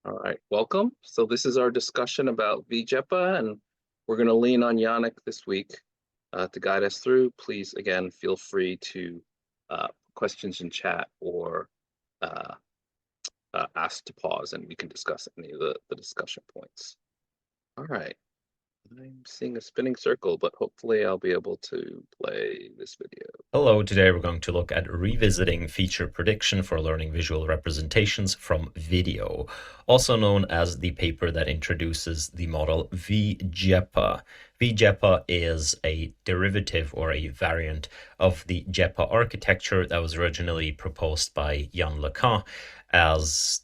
All right, welcome. So this is our discussion about V-JEPA, and we're going to lean on Yannic this week to guide us through. Please, again, feel free to questions in chat or uh, ask to pause, and we can discuss any of the discussion points. All right, I'm seeing a spinning circle, but hopefully I'll be able to play this video. Hello, today we're going to look at revisiting feature prediction for learning visual representations from video, also known as the paper that introduces the model V-JEPA. V-JEPA is a derivative or a variant of the JEPA architecture that was originally proposed by Yannic as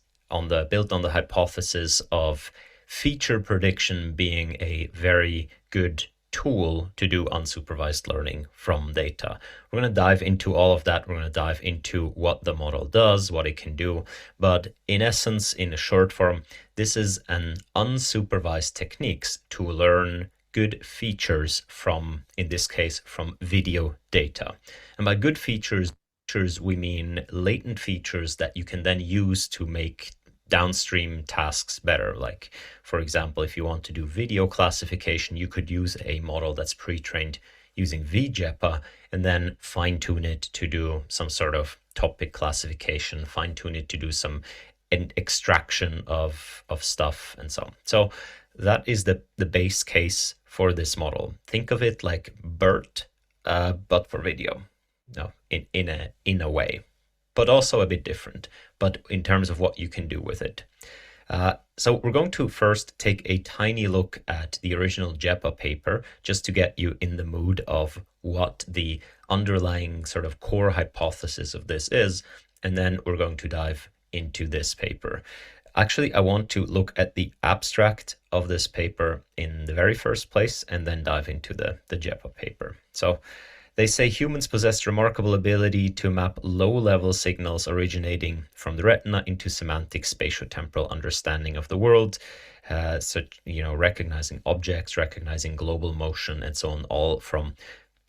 built on the hypothesis of feature prediction being a very good tool to do unsupervised learning from data. We're going to dive into all of that. We're going to dive into what the model does, what it can do. But in essence, in a short form, this is an unsupervised techniques to learn good features from, in this case, from video data. And by good features, we mean latent features that you can then use to make downstream tasks better. Like, for example, if you want to do video classification, you could use a model that's pre-trained using V-JEPA and then fine-tune it to do some sort of topic classification, fine-tune it to do some extraction of stuff and so on. So that is the base case for this model. Think of it like BERT, but for video. No, in a way, but also a bit different, but in terms of what you can do with it. So we're going to first take a tiny look at the original JEPA paper, just to get you in the mood of what the underlying sort of core hypothesis of this is, and then we're going to dive into this paper. Actually, I want to look at the abstract of this paper in the very first place, and then dive into the JEPA paper. So they say humans possess remarkable ability to map low-level signals originating from the retina into semantic spatio-temporal understanding of the world, such, recognizing objects, recognizing global motion, and so on, all from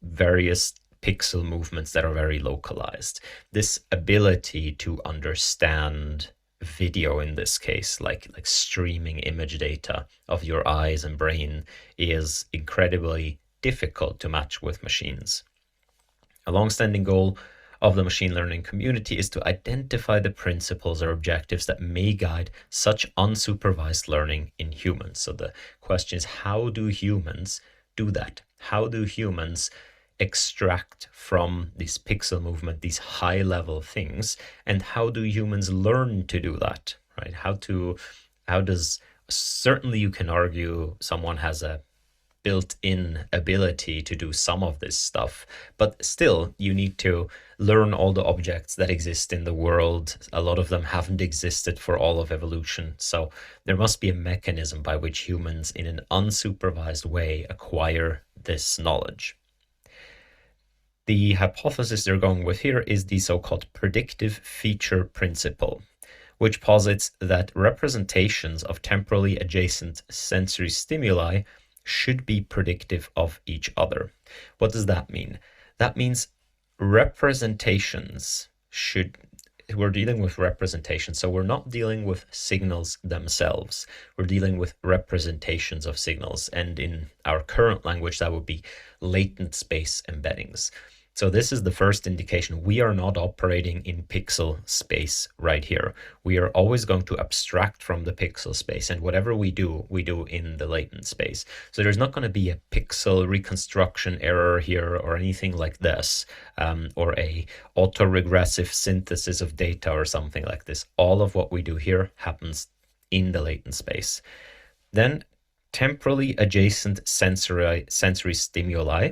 various pixel movements that are very localized. This ability to understand video, in this case, like streaming image data of your eyes and brain, is incredibly difficult to match with machines. A long-standing goal of the machine learning community is to identify the principles or objectives that may guide such unsupervised learning in humans. So the question is, how do humans do that? How do humans extract from this pixel movement these high-level things? And how do humans learn to do that, right? Certainly you can argue someone has a built-in ability to do some of this stuff, but still you need to learn all the objects that exist in the world. A lot of them haven't existed for all of evolution, so there must be a mechanism by which humans in an unsupervised way acquire this knowledge. The hypothesis they're going with here is the so-called predictive feature principle, which posits that representations of temporally adjacent sensory stimuli should be predictive of each other. What does that mean? That means representations we're dealing with representations, so we're not dealing with signals themselves. We're dealing with representations of signals, and in our current language, that would be latent space embeddings. So this is the first indication. We are not operating in pixel space right here. We are always going to abstract from the pixel space, and whatever we do in the latent space. So there's not going to be a pixel reconstruction error here or anything like this, or a autoregressive synthesis of data or something like this. All of what we do here happens in the latent space. Then temporally adjacent sensory stimuli,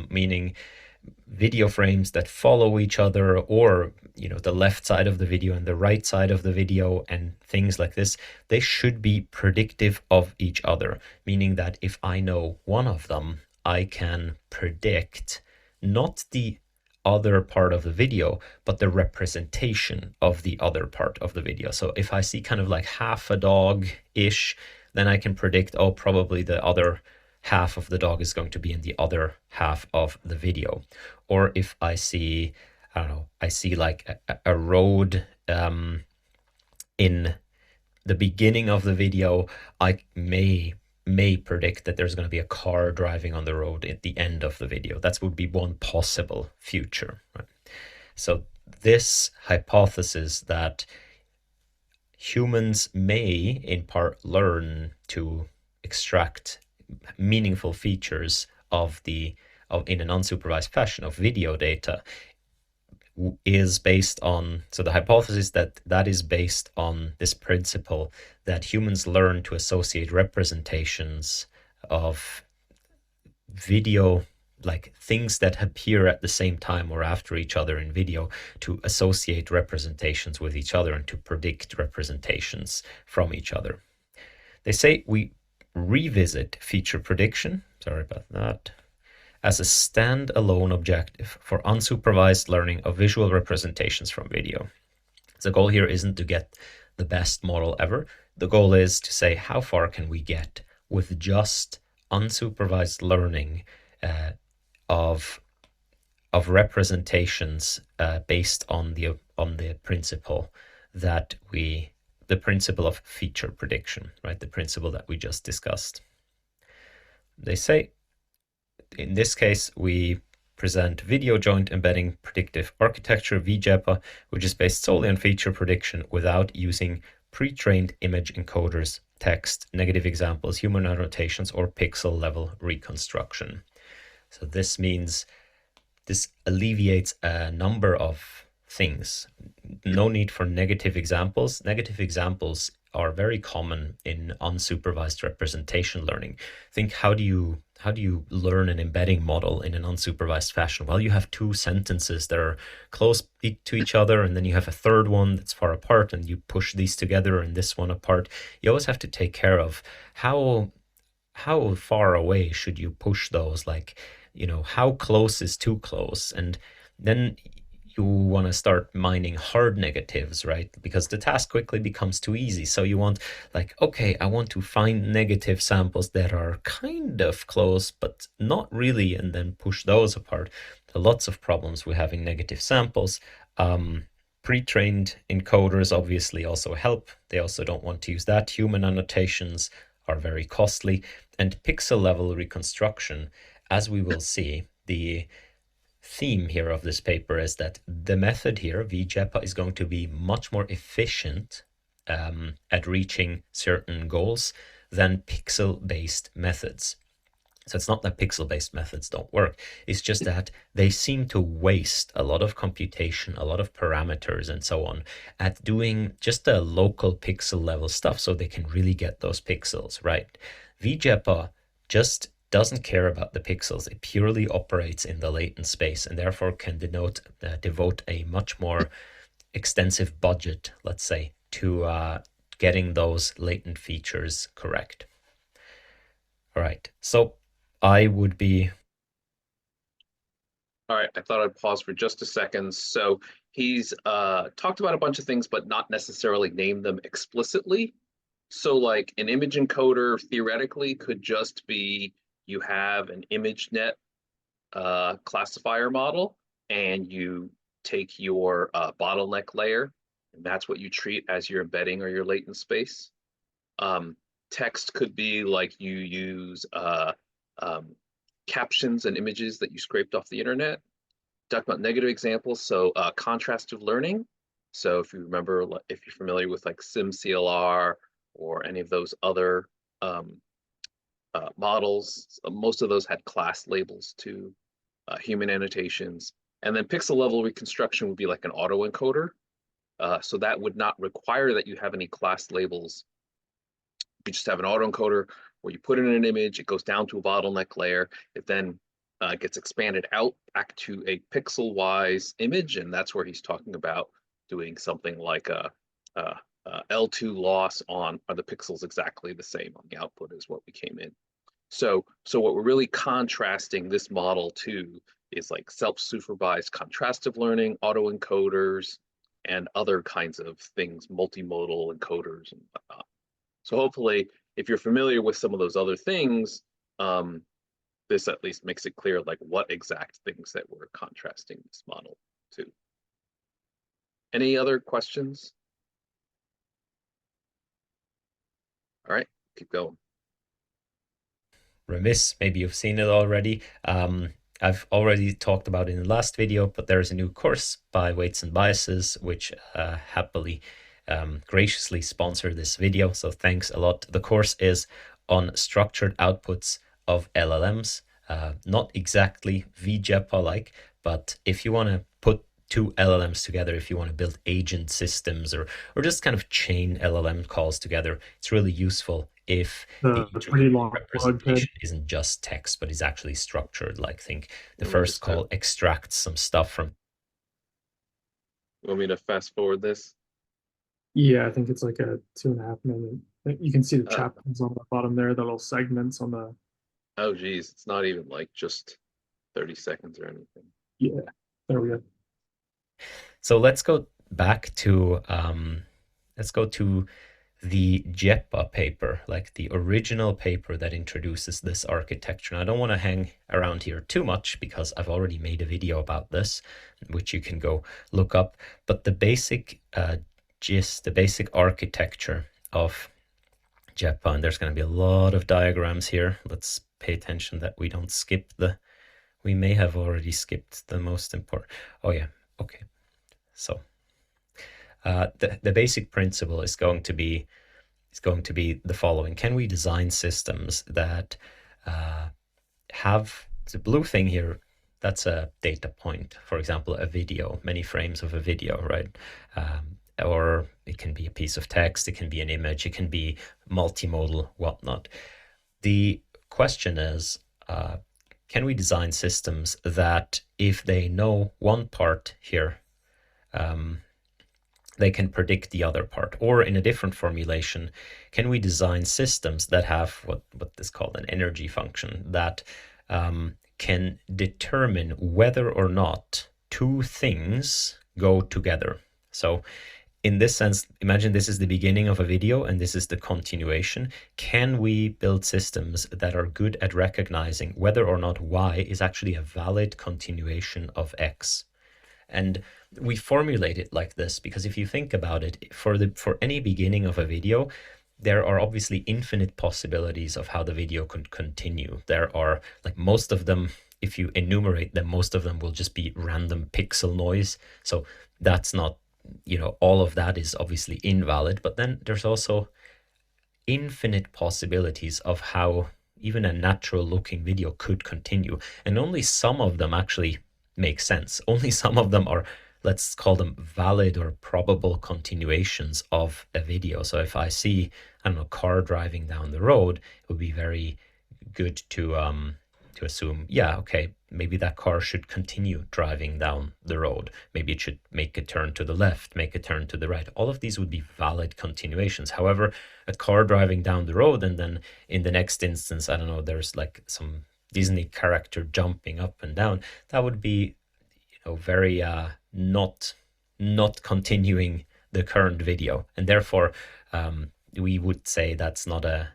meaning video frames that follow each other, or the left side of the video and the right side of the video and things like this, they should be predictive of each other, meaning that if I know one of them, I can predict not the other part of the video, but the representation of the other part of the video. So if I see kind of like half a dog-ish, then I can predict, oh, probably the other half of the dog is going to be in the other half of the video. Or if I see, I don't know, I see like a road in the beginning of the video, I may predict that there's going to be a car driving on the road at the end of the video. That would be one possible future. Right? So this hypothesis that humans may in part learn to extract meaningful features of in an unsupervised fashion of video data is based on, so the hypothesis that is based on this principle that humans learn to associate representations of video, like things that appear at the same time or after each other in video, to associate representations with each other and to predict representations from each other. They say we revisit feature prediction, sorry about that, as a standalone objective for unsupervised learning of visual representations from video. The goal here isn't to get the best model ever. The goal is to say, how far can we get with just unsupervised learning of representations based on the principle that the principle of feature prediction, right? The principle that we just discussed. They say, in this case, we present video joint embedding predictive architecture, V-JEPA, which is based solely on feature prediction without using pre-trained image encoders, text, negative examples, human annotations, or pixel level reconstruction. So this means this alleviates a number of things. No need for negative examples. Negative examples are very common in unsupervised representation learning. Think, how do you learn an embedding model in an unsupervised fashion? Well, you have two sentences that are close to each other, and then you have a third one that's far apart, and you push these together and this one apart. You always have to take care of how far away should you push those, like, how close is too close? And then you want to start mining hard negatives, right? Because the task quickly becomes too easy. So you want, like, okay, I want to find negative samples that are kind of close, but not really, and then push those apart. There are lots of problems with having negative samples. Pre-trained encoders obviously also help. They also don't want to use that. Human annotations are very costly. And pixel level reconstruction, as we will see, the theme here of this paper is that the method here, V-JEPA, is going to be much more efficient at reaching certain goals than pixel-based methods. So it's not that pixel-based methods don't work, it's just that they seem to waste a lot of computation, a lot of parameters and so on at doing just the local pixel level stuff so they can really get those pixels right. V-JEPA just doesn't care about the pixels. It purely operates in the latent space and therefore can devote a much more extensive budget, let's say, to getting those latent features correct. All right, so I would be... All right, I thought I'd pause for just a second. So he's talked about a bunch of things, but not necessarily named them explicitly. So like an image encoder theoretically could just be, you have an ImageNet classifier model and you take your bottleneck layer, and that's what you treat as your embedding or your latent space. Text could be like you use captions and images that you scraped off the internet. Talk about negative examples, so contrastive learning. So if you remember, if you're familiar with like SimCLR or any of those other models, most of those had class labels to human annotations. And then pixel level reconstruction would be like an autoencoder. So that would not require that you have any class labels. You just have an autoencoder where you put in an image, it goes down to a bottleneck layer, it then gets expanded out back to a pixel-wise image, and that's where he's talking about doing something like a L2 loss on, are the pixels exactly the same on the output as what we came in. So what we're really contrasting this model to is like self-supervised contrastive learning, autoencoders, and other kinds of things, multimodal encoders and whatnot. So hopefully, if you're familiar with some of those other things, this at least makes it clear like what exact things that we're contrasting this model to. Any other questions? All right, keep going. Remiss, maybe you've seen it already. I've already talked about it in the last video, but there's a new course by Weights and Biases, which happily, graciously sponsor this video. So thanks a lot. The course is on structured outputs of LLMs. Not exactly V-JEPA-like, but if you want to put two LLMs together, if you want to build agent systems or just kind of chain LLM calls together, it's really useful if the The pretty long plug head. representation isn't just text, but is actually structured. Like, think the Want me to first call extracts some stuff from. You want me to fast forward this? Yeah, I think it's like a 2.5 minute. You can see the Oh. chapters on the bottom there, the little segments on the. Oh, geez, it's not even like just 30 seconds or anything. Yeah, there we go. So let's go back to the JEPA paper, like the original paper that introduces this architecture. And I don't want to hang around here too much because I've already made a video about this, which you can go look up. But the basic gist, the basic architecture of JEPA, and there's going to be a lot of diagrams here. Let's pay attention that we don't skip we may have already skipped the most important. Oh yeah, okay. So the basic principle is going to be the following. Can we design systems that have the blue thing here? That's a data point, for example, a video, many frames of a video, right? Or it can be a piece of text, it can be an image, it can be multimodal, whatnot. The question is, can we design systems that if they know one part here, they can predict the other part? Or in a different formulation, can we design systems that have what is called an energy function that can determine whether or not two things go together? So in this sense, imagine this is the beginning of a video and this is the continuation. Can we build systems that are good at recognizing whether or not Y is actually a valid continuation of X? And we formulate it like this because if you think about it, for any beginning of a video, there are obviously infinite possibilities of how the video could continue. There are, like, most of them, if you enumerate them, most of them will just be random pixel noise. So that's not, all of that is obviously invalid. But then there's also infinite possibilities of how even a natural looking video could continue. And only some of them actually make sense. Only some of them are, let's call them, valid or probable continuations of a video. So if I see, I don't know, a car driving down the road, it would be very good to assume, yeah, okay, maybe that car should continue driving down the road. Maybe it should make a turn to the left, make a turn to the right. All of these would be valid continuations. However, a car driving down the road and then in the next instance, I don't know, there's like some Disney character jumping up and down, that would be, very not continuing the current video. And therefore, we would say that's not a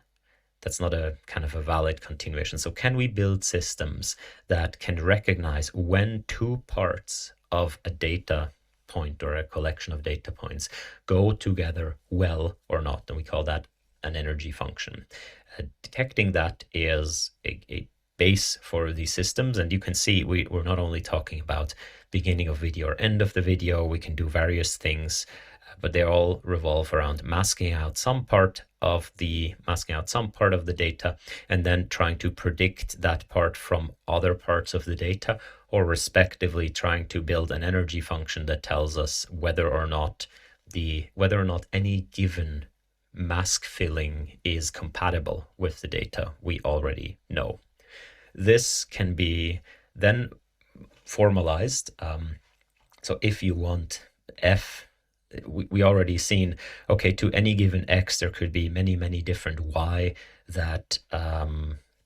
kind of a valid continuation. So can we build systems that can recognize when two parts of a data point or a collection of data points go together well or not? And we call that an energy function. Detecting that is a base for these systems. And you can see we're not only talking about beginning of video or end of the video. We can do various things, but they all revolve around masking out some part of the data and then trying to predict that part from other parts of the data, or respectively trying to build an energy function that tells us whether or not any given mask filling is compatible with the data we already know. This can be then formalized. So if you want F, we already seen, okay, to any given X, there could be many, many different Y that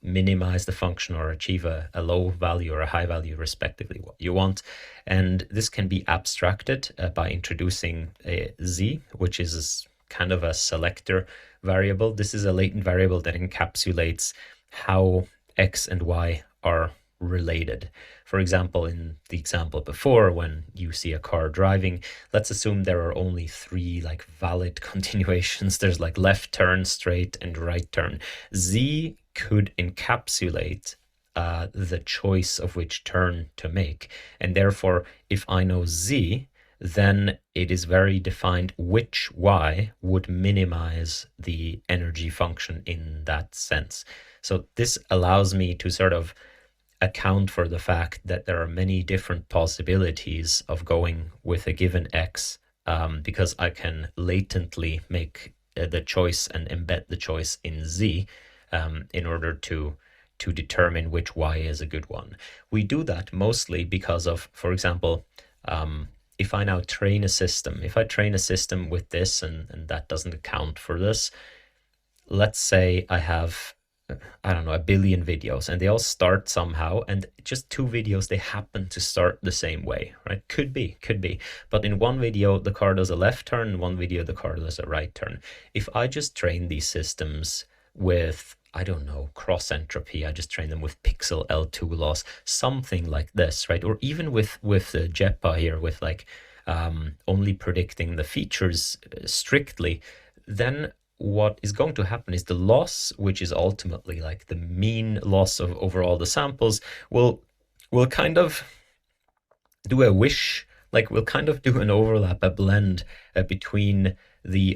minimize the function or achieve a low value or a high value, respectively, what you want. And this can be abstracted by introducing a Z, which is kind of a selector variable. This is a latent variable that encapsulates how X and Y are related. For example, in the example before, when you see a car driving, let's assume there are only three like valid continuations. There's like left turn, straight, and right turn. Z could encapsulate the choice of which turn to make. And therefore, if I know Z, then it is very defined which Y would minimize the energy function in that sense. So this allows me to sort of account for the fact that there are many different possibilities of going with a given X, because I can latently make the choice and embed the choice in Z in order to determine which Y is a good one. We do that mostly because of, for example, if I now train a system, if I train a system with this and that doesn't account for this, let's say I have, I don't know, 1 billion videos and they all start somehow, and just 2 videos, they happen to start the same way, right? Could be. But in one video, the car does a left turn, in one video, the car does a right turn. If I just train these systems with, I don't know, cross entropy, I just train them with pixel L2 loss, something like this, right? Or even with JEPA here, with like only predicting the features strictly, then what is going to happen is the loss, which is ultimately like the mean loss of overall the samples, will kind of do a wish, like we'll kind of do an overlap, a blend between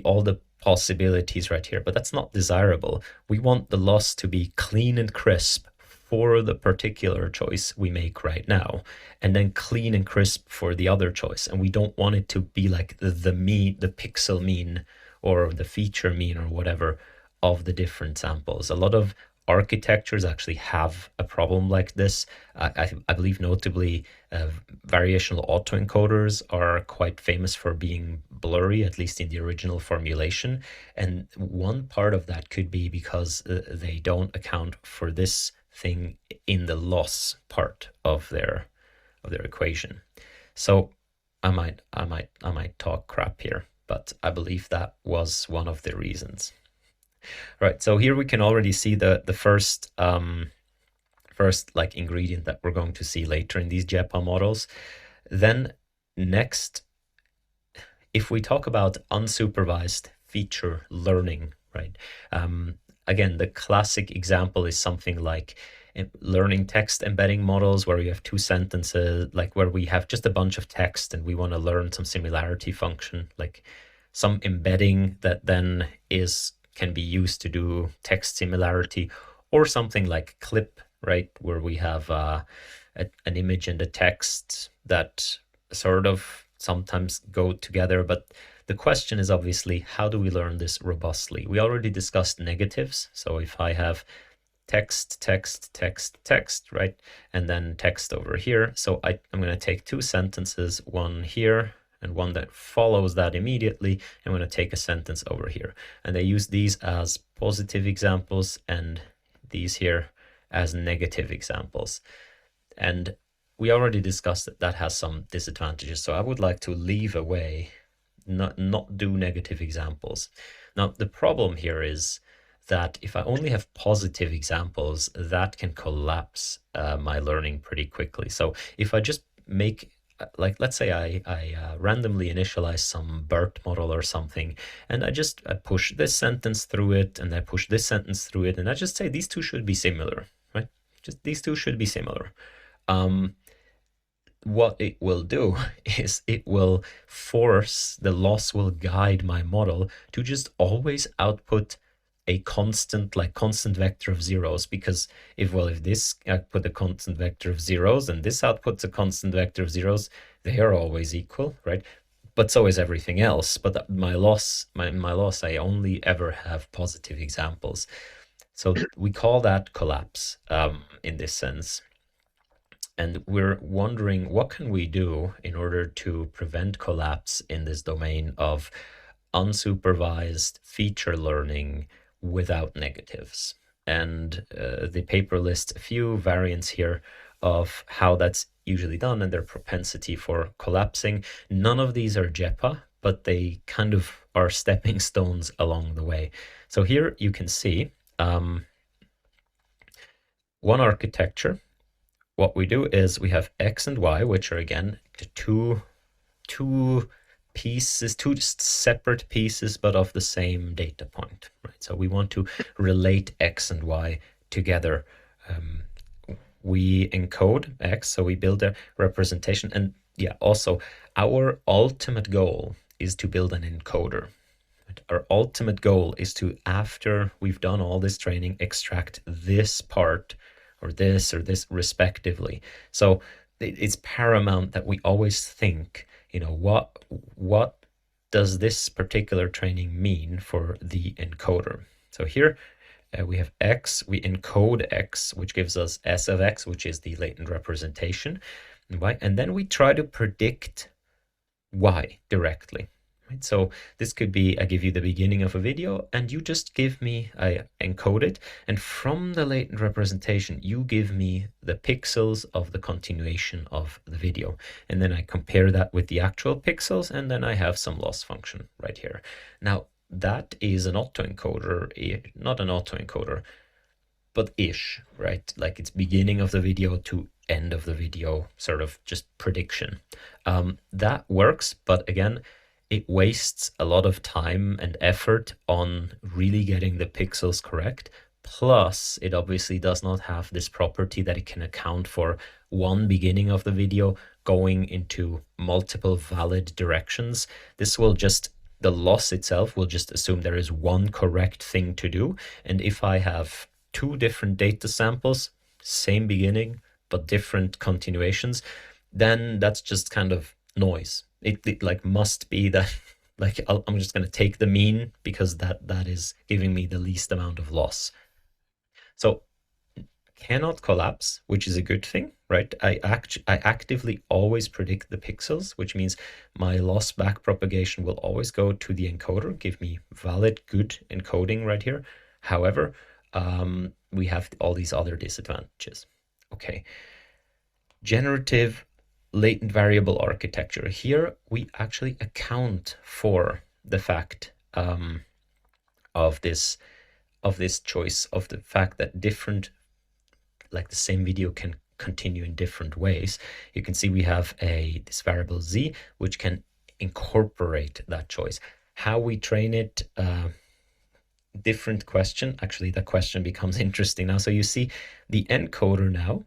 all the possibilities right here, but that's not desirable. We want the loss to be clean and crisp for the particular choice we make right now, and then clean and crisp for the other choice. And we don't want it to be like the mean, the pixel mean, or the feature mean, or whatever, of the different samples. A lot of architectures actually have a problem like this. I believe notably variational autoencoders are quite famous for being blurry, at least in the original formulation. And one part of that could be because they don't account for this thing in the loss part of their equation. So I might talk crap here, but I believe that was one of the reasons. Right, so here we can already see the first like ingredient that we're going to see later in these JEPA models. Then next, if we talk about unsupervised feature learning, right? Again, the classic example is something like learning text embedding models, where you have 2 sentences, like where we have just a bunch of text and we want to learn some similarity function, like some embedding that then can be used to do text similarity, or something like clip, right, where we have an image and a text that sort of sometimes go together. But the question is obviously, how do we learn this robustly? We already discussed negatives. So if I have text, text, text, text, right, and then text over here, so I'm going to take 2 sentences, one here and one that follows that immediately. I'm going to take a sentence over here. And they use these as positive examples and these here as negative examples. And we already discussed that has some disadvantages. So I would like to leave away, not do negative examples. Now, the problem here is that if I only have positive examples, that can collapse my learning pretty quickly. So if I just make, like, let's say I randomly initialize some BERT model or something, and I push this sentence through it, and I push this sentence through it, and I just say these 2 should be similar, right? Just these 2 should be similar. What it will do is it will force, the loss will guide my model to just always output a constant vector of zeros, because if this output a constant vector of zeros and this outputs a constant vector of zeros, they are always equal, right? But so is everything else. But my loss, I only ever have positive examples. So we call that collapse in this sense. And we're wondering, what can we do in order to prevent collapse in this domain of unsupervised feature learning without negatives? And the paper lists a few variants here of how that's usually done and their propensity for collapsing. None of these are JEPA, but they kind of are stepping stones along the way. So here you can see one architecture what we do is we have x and y, which are again two pieces, two separate pieces, but of the same data point, right? So we want to relate x and y together. We encode x, so we build a representation. And yeah, also our ultimate goal is to build an encoder. Our ultimate goal is to, after we've done all this training, extract this part or this respectively. So it's paramount that we always think, you know, what does this particular training mean for the encoder? So here we have x, we encode x, which gives us s of x, which is the latent representation, right? And then we try to predict y directly. Right? So this could be, I give you the beginning of a video and you just give me, I encode it, and from the latent representation, you give me the pixels of the continuation of the video. And then I compare that with the actual pixels, and then I have some loss function right here. Now, that is an autoencoder, not an autoencoder, but ish, right? Like it's beginning of the video to end of the video, sort of just prediction. That works, but again, it wastes a lot of time and effort on really getting the pixels correct. Plus, it obviously does not have this property that it can account for one beginning of the video going into multiple valid directions. This will just, the loss itself will just assume there is one correct thing to do. And if I have two different data samples, same beginning, but different continuations, then that's just kind of noise. It like must be that, like I'm just going to take the mean because that is giving me the least amount of loss. So cannot collapse, which is a good thing, right? I actively always predict the pixels, which means my loss back propagation will always go to the encoder, give me valid, good encoding right here. However, we have all these other disadvantages. Okay, generative latent variable architecture. Here we actually account for the fact of this choice, of the fact that different, like the same video can continue in different ways. You can see we have this variable z, which can incorporate that choice. How we train it, different question. Actually, that question becomes interesting now. So you see the encoder now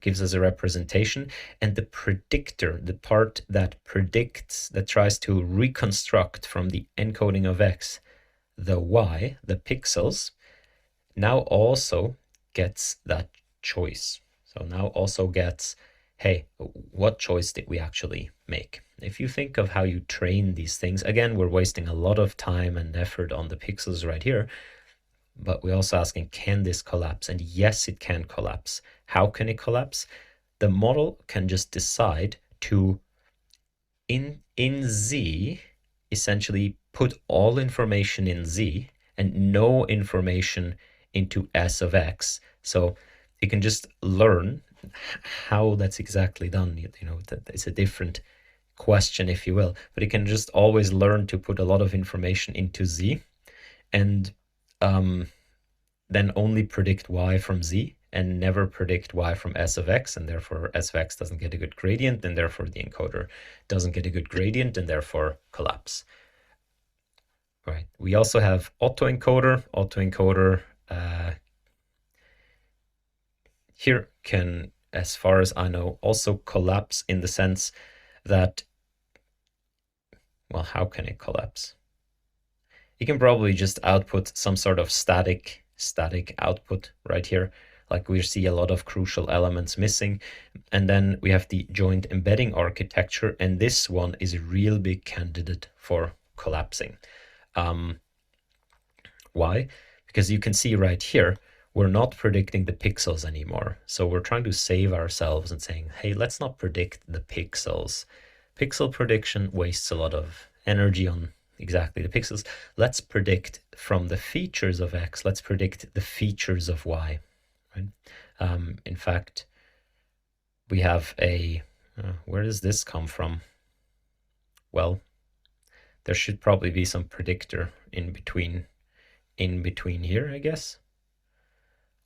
gives us a representation, and the predictor, the part that predicts, that tries to reconstruct from the encoding of x the y, the pixels, now also gets that choice. So now also gets, hey, what choice did we actually make? If you think of how you train these things, again, we're wasting a lot of time and effort on the pixels right here, but we're also asking, can this collapse? And yes, it can collapse. How can it collapse? The model can just decide to, in Z, essentially put all information in Z and no information into S of X. So it can just learn how that's exactly done. You know, it's a different question, if you will, but it can just always learn to put a lot of information into Z and then only predict y from z and never predict y from s of x, and therefore s of x doesn't get a good gradient, and therefore the encoder doesn't get a good gradient, and therefore collapse. Right. We also have autoencoder. Autoencoder here can, as far as I know, also collapse in the sense that, well, how can it collapse? You can probably just output some sort of static output right here. Like we see a lot of crucial elements missing. And then we have the joint embedding architecture. And this one is a real big candidate for collapsing. Why? Because you can see right here, we're not predicting the pixels anymore. So we're trying to save ourselves and saying, hey, let's not predict the pixels. Pixel prediction wastes a lot of energy on exactly the pixels. Let's predict from the features of X, let's predict the features of Y. Right? In fact, we have a, where does this come from? Well, there should probably be some predictor in between here, I guess.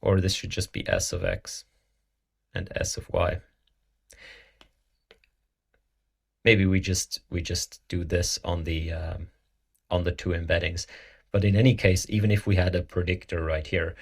Or this should just be S of X. and S of Y. Maybe we just do this on the two embeddings. But in any case, even if we had a predictor right here,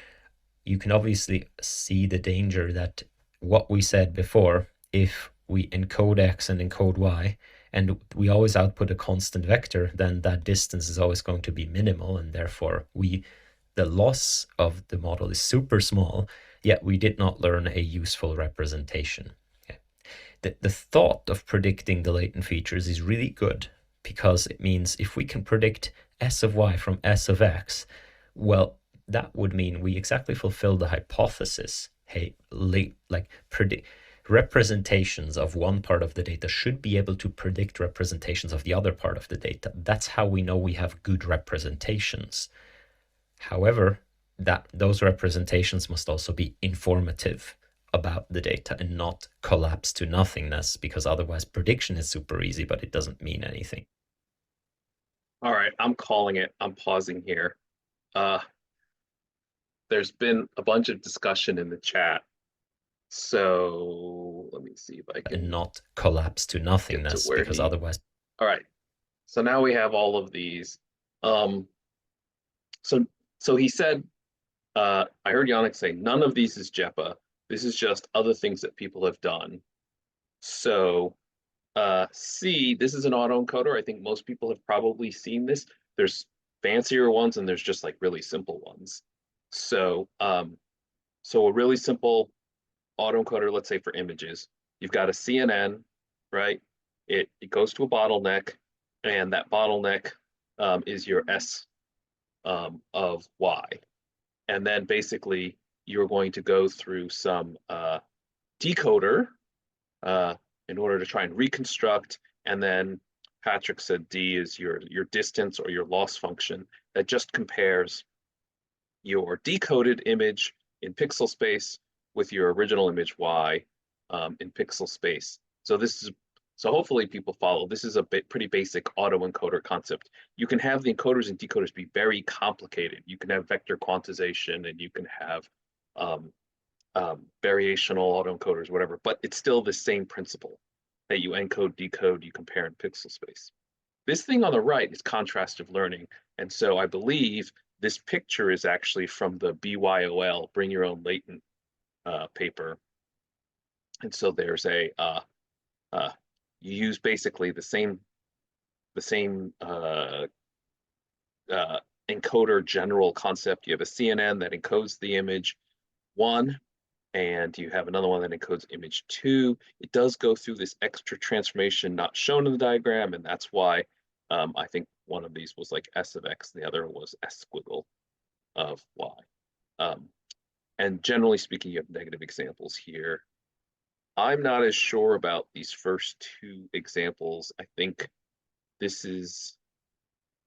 you can obviously see the danger that what we said before, if we encode X and encode Y, and we always output a constant vector, then that distance is always going to be minimal, and therefore the loss of the model is super small, yet we did not learn a useful representation. Okay. The thought of predicting the latent features is really good, because it means if we can predict S of Y from S of X, well, that would mean we exactly fulfill the hypothesis. Hey, representations of one part of the data should be able to predict representations of the other part of the data. That's how we know we have good representations. However, those representations must also be informative about the data and not collapse to nothingness, because otherwise prediction is super easy, but it doesn't mean anything. All right, I'm calling it. I'm pausing here. There's been a bunch of discussion in the chat. So let me see if I can. And not collapse to nothingness, because otherwise. All right. So now we have all of these. So he said, I heard Yannic say, none of these is JEPA. This is just other things that people have done. So C, this is an autoencoder. I think most people have probably seen this. There's fancier ones and there's just like really simple ones. So so a really simple autoencoder, let's say for images, you've got a CNN, right? It goes to a bottleneck, and that bottleneck is your S of Y. And then basically you're going to go through some decoder in order to try and reconstruct. And then Patrick said D is your distance or your loss function that just compares your decoded image in pixel space with your original image Y in pixel space. So hopefully people follow. This is a pretty basic autoencoder concept. You can have the encoders and decoders be very complicated. You can have vector quantization and you can have variational autoencoders, whatever, but it's still the same principle that you encode, decode, you compare in pixel space. This thing on the right is contrastive learning. And so I believe this picture is actually from the BYOL, Bring Your Own Latent paper. And so there's you use basically the same encoder general concept. You have a CNN that encodes the image 1, and you have another one that encodes image 2. It does go through this extra transformation not shown in the diagram, and that's why I think one of these was like S of X, and the other was S squiggle of Y. And generally speaking, you have negative examples here. I'm not as sure about these first 2 examples. I think this is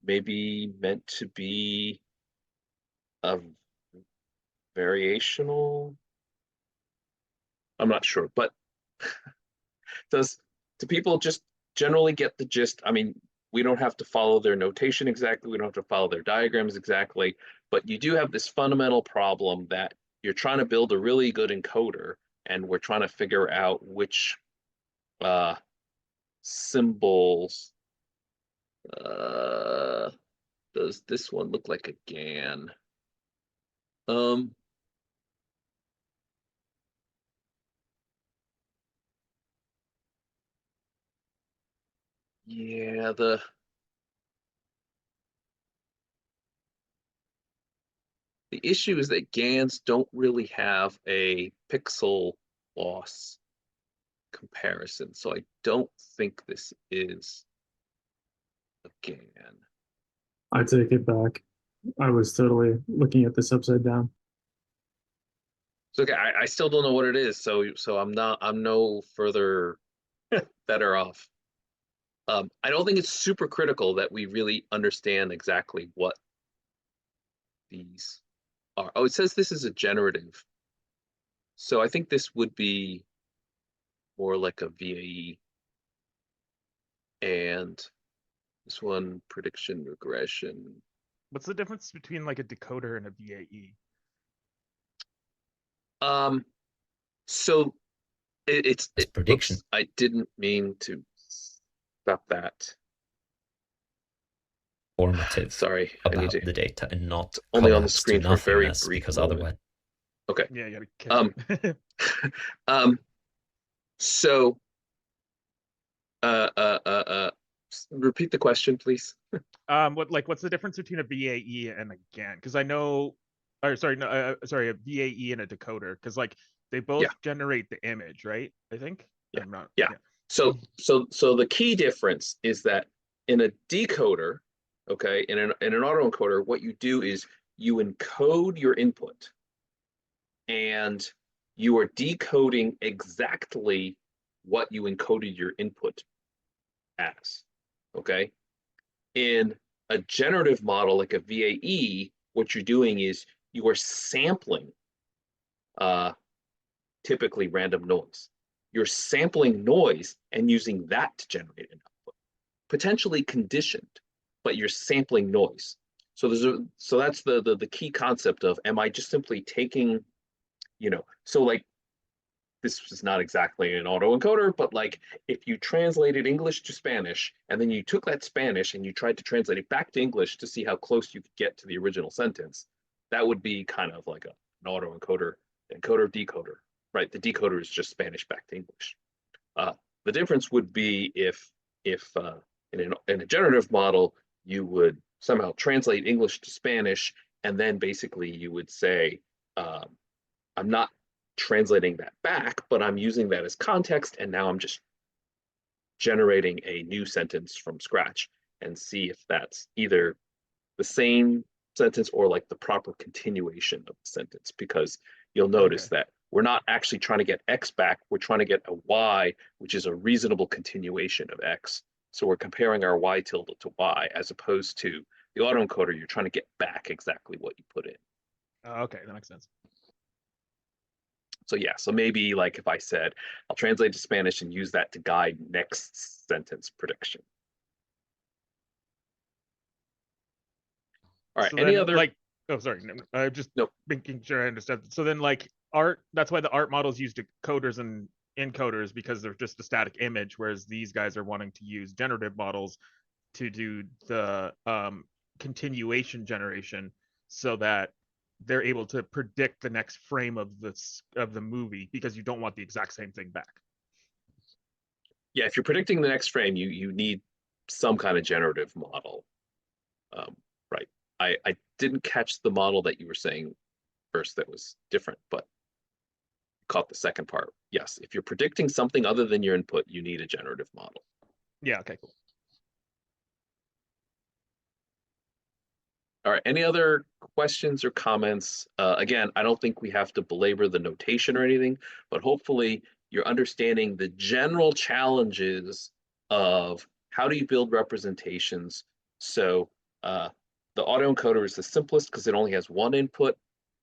maybe meant to be a variational. I'm not sure, but do people just generally get the gist? I mean, we don't have to follow their notation exactly. We don't have to follow their diagrams exactly, but you do have this fundamental problem that you're trying to build a really good encoder, and we're trying to figure out which symbols does this one look like a GAN? Yeah, the issue is that GANs don't really have a pixel loss comparison, so I don't think this is a GAN. I take it back. I was totally looking at this upside down. So okay, I still don't know what it is, so I'm no further better off. I don't think it's super critical that we really understand exactly what these are. Oh, it says this is a generative. So I think this would be more like a VAE. And this one, prediction regression. What's the difference between like a decoder and a VAE? So It's prediction. oops, I didn't mean to stop that. Formative Sorry, I need about to the data and not only on the collapse to screen for a very nothingness, brief because moment. otherwise Okay. Yeah, you gotta catch it. So repeat the question, please. What's the difference between a VAE and a GAN? Because I know, or sorry, no, sorry, a VAE and a decoder, because like they both generate the image, right? I think. Yeah. I'm not, yeah. So the key difference is that in a decoder, okay, in an autoencoder, what you do is you encode your input, and you are decoding exactly what you encoded your input as. Okay. In a generative model like a VAE, what you're doing is you are sampling typically random noise. You're sampling noise and using that to generate an output, potentially conditioned, but you're sampling noise. So that's the key concept of, am I just simply taking, so like, this is not exactly an autoencoder, but like if you translated English to Spanish and then you took that Spanish and you tried to translate it back to English to see how close you could get to the original sentence, that would be kind of like an autoencoder, encoder, decoder, right? The decoder is just Spanish back to English. The difference would be if in a generative model, you would somehow translate English to Spanish, and then basically you would say, I'm not translating that back, but I'm using that as context, and now I'm just generating a new sentence from scratch and see if that's either the same sentence or like the proper continuation of the sentence, because you'll notice that we're not actually trying to get X back, we're trying to get a Y, which is a reasonable continuation of X. So we're comparing our Y tilde to Y, as opposed to the autoencoder, you're trying to get back exactly what you put in. Okay, that makes sense. So yeah, so maybe like if I said, I'll translate to Spanish and use that to guide next sentence prediction. All right, So any then, other? oh, sorry, I'm just Nope. making sure I understand. So then like art, that's why the art models use decoders and encoders, because they're just a static image, whereas these guys are wanting to use generative models to do the continuation generation, so that they're able to predict the next frame of the movie, because you don't want the exact same thing back. Yeah, if you're predicting the next frame, you need some kind of generative model. Right. I didn't catch the model that you were saying first that was different, but caught the second part. Yes, if you're predicting something other than your input, you need a generative model. Yeah, okay, cool. All right, any other questions or comments? Again, I don't think we have to belabor the notation or anything, but hopefully you're understanding the general challenges of how do you build representations. So the autoencoder is the simplest because it only has one input.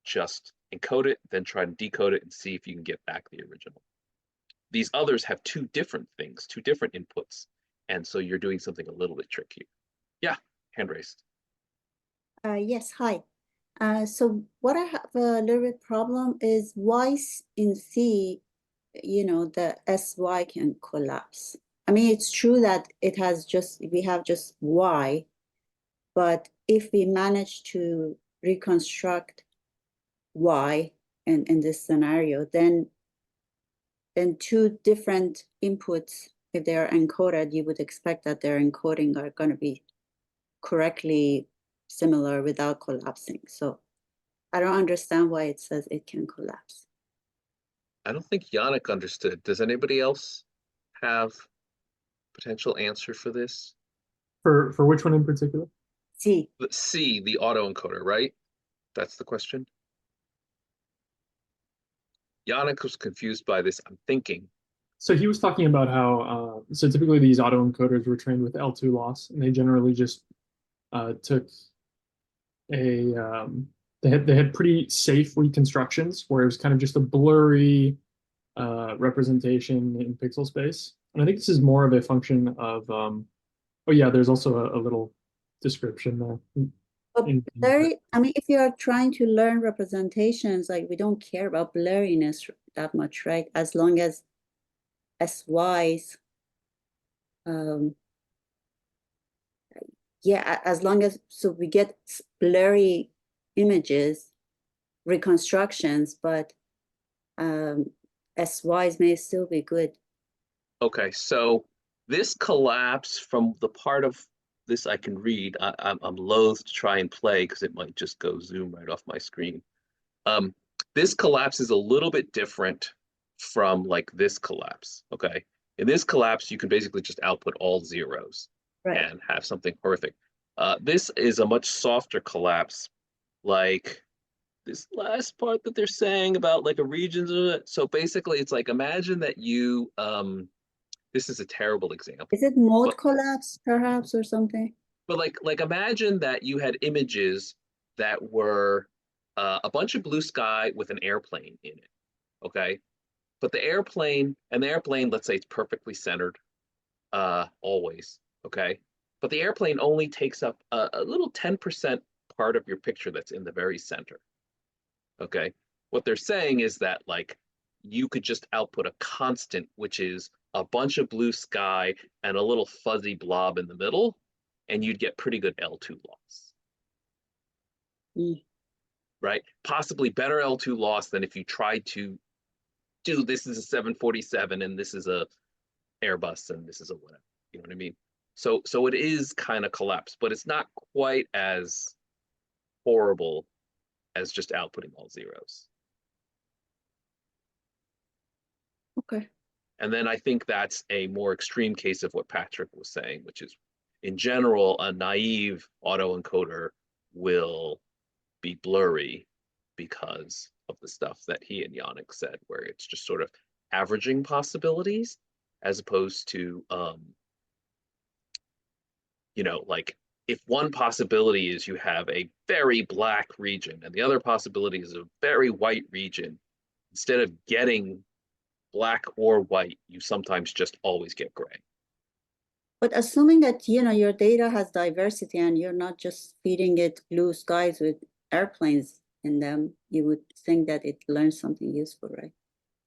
Just encode it, then try and decode it and see if you can get back the original. These others have two different things, two different inputs, and so you're doing something a little bit trickier. Yeah, hand raised. Yes, hi. So what I have a little bit problem is why in C, the SY can collapse. I mean, it's true that we have just Y, but if we manage to reconstruct Y in this scenario, then two different inputs, if they are encoded, you would expect that their encoding are going to be correctly similar without collapsing. So I don't understand why it says it can collapse. I don't think Yannic understood. Does anybody else have potential answer for this? For which one in particular? C. C, the autoencoder, right? That's the question. Yannic was confused by this, I'm thinking. So he was talking about how, so typically these autoencoders were trained with L2 loss, and they generally just took they had pretty safe reconstructions where it was kind of just a blurry representation in pixel space. And I think this is more of a function of, oh yeah, there's also a little description there. But I mean, if you are trying to learn representations, like we don't care about blurriness that much, right? As long as SYs, yeah, as long as, so we get blurry images, reconstructions, but SYs may still be good. Okay, so this collapse from the part of this I can read, I'm loath to try and play because it might just go zoom right off my screen. This collapse is a little bit different from like this collapse, okay? In this collapse, you can basically just output all zeros and have something horrific. This is a much softer collapse, like this last part that they're saying about like a region. So basically, it's like imagine that you, this is a terrible example. Is it mode but, collapse, perhaps, or something? But like imagine that you had images that were a bunch of blue sky with an airplane in it, okay? But the airplane, let's say it's perfectly centered, always, okay? But the airplane only takes up a little 10% part of your picture that's in the very center, okay? What they're saying is that like you could just output a constant, which is a bunch of blue sky and a little fuzzy blob in the middle, and you'd get pretty good L2 loss. Right? Possibly better L2 loss than if you tried to do this is a 747 and this is a Airbus and this is a whatever. You know what I mean? So it is kind of collapsed, but it's not quite as horrible as just outputting all zeros. Okay. And then I think that's a more extreme case of what Patrick was saying, which is in general, a naive autoencoder will be blurry because of the stuff that he and Yannic said, where it's just sort of averaging possibilities as opposed to, you know, like if one possibility is you have a very black region and the other possibility is a very white region, instead of getting black or white, you sometimes just always get gray. But assuming that, you know, your data has diversity and you're not just feeding it blue skies with airplanes in them, you would think that it learns something useful, right?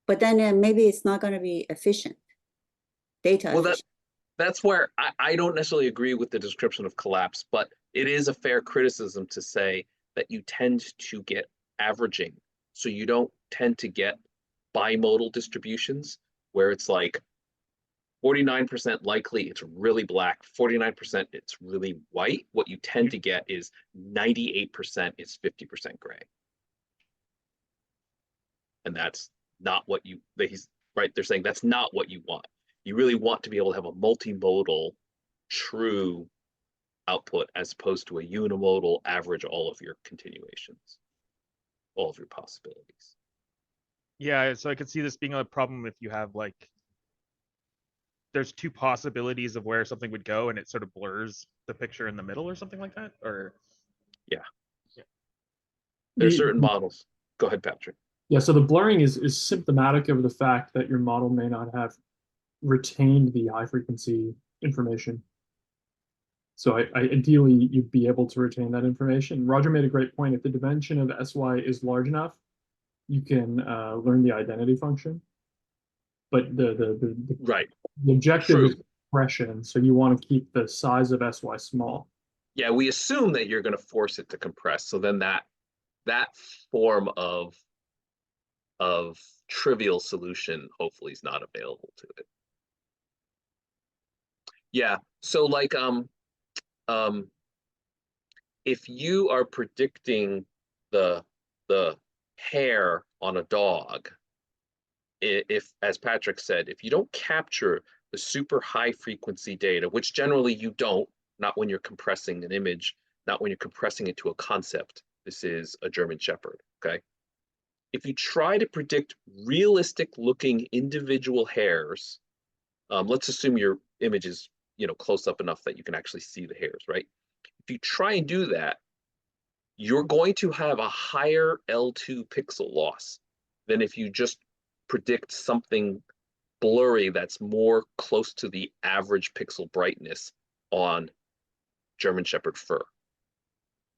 But then maybe it's not going to be efficient, data efficient. That's where I don't necessarily agree with the description of collapse, but it is a fair criticism to say that you tend to get averaging. So you don't tend to get bimodal distributions where it's like 49% likely it's really black, 49% it's really white. What you tend to get is 98% is 50% gray. And that's not what you, he's right, they're saying that's not what you want. You really want to be able to have a multimodal true output as opposed to a unimodal average all of your continuations, all of your possibilities. Yeah, so I could see this being a problem if you have like, there's two possibilities of where something would go and it sort of blurs the picture in the middle or something like that, or? Yeah. There's certain models. Go ahead, Patrick. Yeah, so the blurring is symptomatic of the fact that your model may not have retained the high frequency information. So ideally, you'd be able to retain that information. Roger made a great point. If the dimension of SY is large enough, you can learn the identity function. But the right, the objective true. is compression, so you want to keep the size of SY small. Yeah, we assume that you're going to force it to compress. So then that form of trivial solution hopefully is not available to it. Yeah, so like if you are predicting the hair on a dog, if, as Patrick said, if you don't capture the super high frequency data, which generally you don't, not when you're compressing an image, not when you're compressing it to a concept. This is a German Shepherd, okay? If you try to predict realistic looking individual hairs, let's assume your image is, you know, close up enough that you can actually see the hairs, right? If you try and do that, you're going to have a higher L2 pixel loss than if you just predict something blurry that's more close to the average pixel brightness on German Shepherd fur.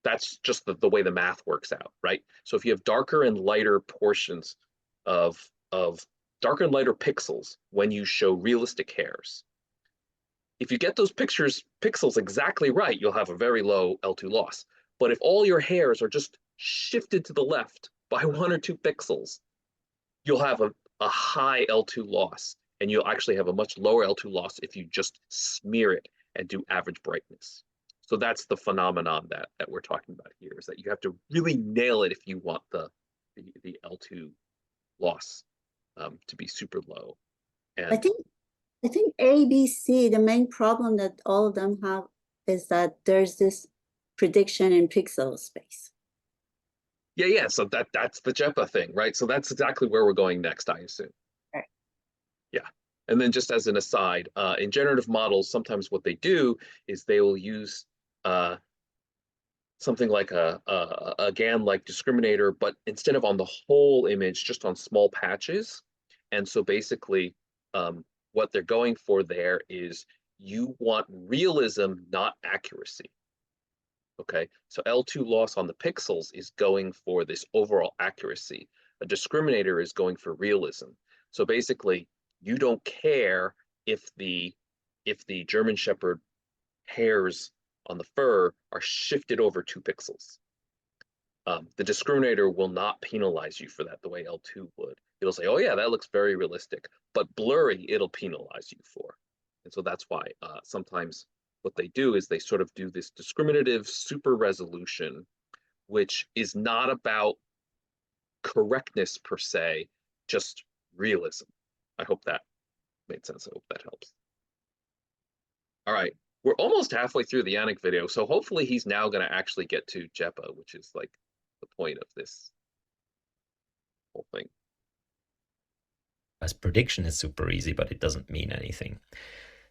That's just the way the math works out, right? So if you have darker and lighter portions of darker and lighter pixels when you show realistic hairs. If you get those pixels exactly right, you'll have a very low L2 loss. But if all your hairs are just shifted to the left by 1 or 2 pixels, you'll have a high L2 loss, and you'll actually have a much lower L2 loss if you just smear it and do average brightness. So that's the phenomenon that we're talking about here, is that you have to really nail it if you want the L2 loss to be super low. And I think A, B, C, the main problem that all of them have is that there's this prediction in pixel space. yeah, so that's the JEPA thing, right? So that's exactly where we're going next, I assume. Right. Yeah. And then just as an aside, in generative models, sometimes what they do is they will use something like a GAN-like discriminator, but instead of on the whole image, just on small patches. And so basically, what they're going for there is you want realism, not accuracy. Okay, so L2 loss on the pixels is going for this overall accuracy. A discriminator is going for realism. So basically, you don't care if the German Shepherd hairs on the fur are shifted over 2 pixels. The discriminator will not penalize you for that the way L2 would. It'll say, oh yeah, that looks very realistic, but blurry, it'll penalize you for. And so that's why sometimes what they do is they sort of do this discriminative super resolution, which is not about correctness per se, just realism. I hope that made sense. I hope that helps. All right, we're almost halfway through the Yannic video, so hopefully he's now going to actually get to JEPA, which is like the point of this whole thing. As prediction is super easy, but it doesn't mean anything.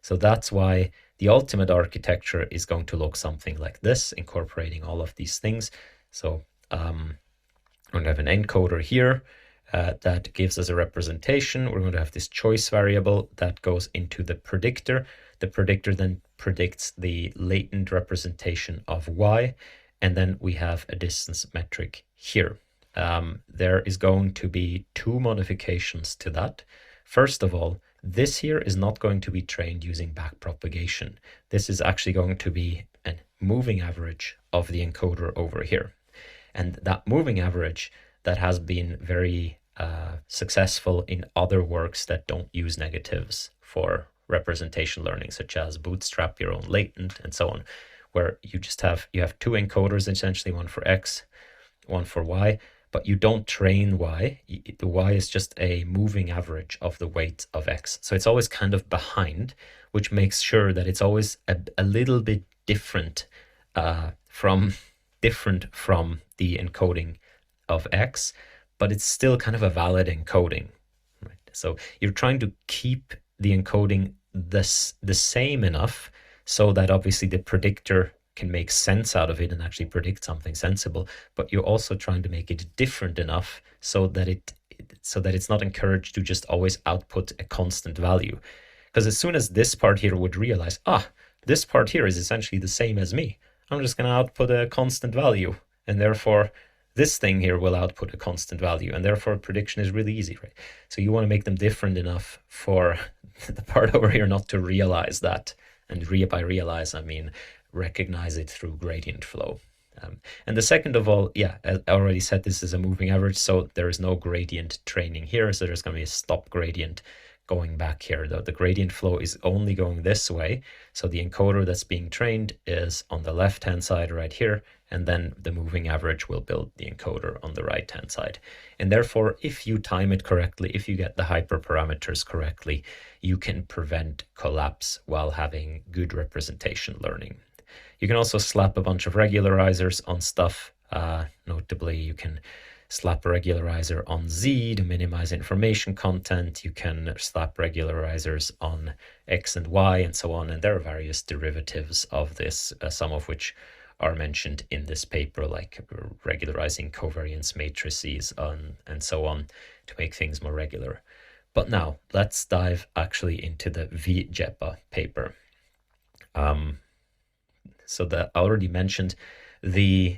So that's why the ultimate architecture is going to look something like this, incorporating all of these things. So I'm going to have an encoder here that gives us a representation. We're going to have this choice variable that goes into the predictor. The predictor then predicts the latent representation of y, and then we have a distance metric here. There is going to be 2 modifications to that. First of all, this here is not going to be trained using backpropagation. This is actually going to be a moving average of the encoder over here. And that moving average that has been very successful in other works that don't use negatives for representation learning, such as Bootstrap your own latent and so on, where you have 2 encoders, essentially, one for X, one for Y, but you don't train Y. The Y is just a moving average of the weight of X. So it's always kind of behind, which makes sure that it's always a little bit different from the encoding of X, but it's still kind of a valid encoding. Right? So you're trying to keep the encoding the same enough so that obviously the predictor can make sense out of it and actually predict something sensible, but you're also trying to make it different enough so that it's not encouraged to just always output a constant value. Because as soon as this part here would realize, this part here is essentially the same as me, I'm just going to output a constant value, and therefore this thing here will output a constant value, and therefore prediction is really easy, right? So you want to make them different enough for the part over here not to realize that. And by realize, I mean recognize it through gradient flow. And the second of all, yeah, I already said this is a moving average, so there is no gradient training here, so there's going to be a stop gradient going back here. The gradient flow is only going this way, so the encoder that's being trained is on the left-hand side right here, and then the moving average will build the encoder on the right-hand side. And therefore, if you time it correctly, if you get the hyperparameters correctly, you can prevent collapse while having good representation learning. You can also slap a bunch of regularizers on stuff. Notably, you can slap a regularizer on Z to minimize information content. You can slap regularizers on X and Y and so on. And there are various derivatives of this, some of which are mentioned in this paper, like regularizing covariance matrices and so on to make things more regular. But now let's dive actually into the V-JEPA paper. So I already mentioned the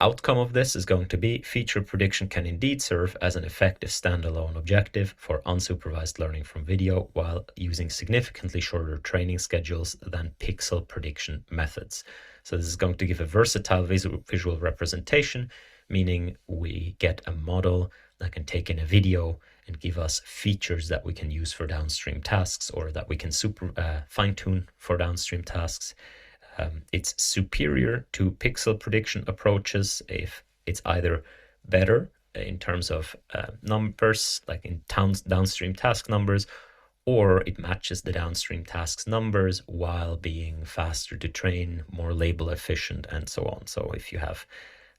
outcome of this is going to be feature prediction can indeed serve as an effective standalone objective for unsupervised learning from video while using significantly shorter training schedules than pixel prediction methods. So this is going to give a versatile visual representation, meaning we get a model that can take in a video and give us features that we can use for downstream tasks, or that we can fine-tune for downstream tasks. It's superior to pixel prediction approaches if it's either better in terms of numbers, like in downstream task numbers, or it matches the downstream tasks numbers while being faster to train, more label efficient, and so on. So if you have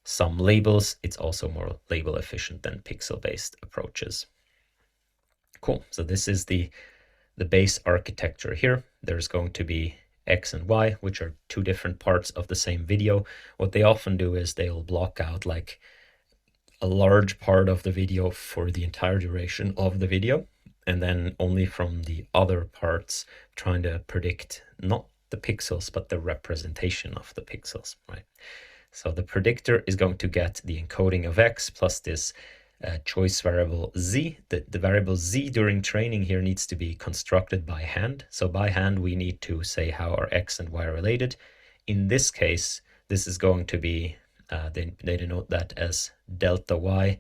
some labels, it's also more label efficient than pixel-based approaches. Cool. So this is the base architecture here. There's going to be X and Y, which are two different parts of the same video. What they often do is they'll block out like a large part of the video for the entire duration of the video, and then only from the other parts trying to predict not the pixels, but the representation of the pixels, right? So the predictor is going to get the encoding of X plus this choice variable Z. The variable Z during training here needs to be constructed by hand. So by hand, we need to say how are X and Y related. In this case, this is going to be, they denote that as delta Y.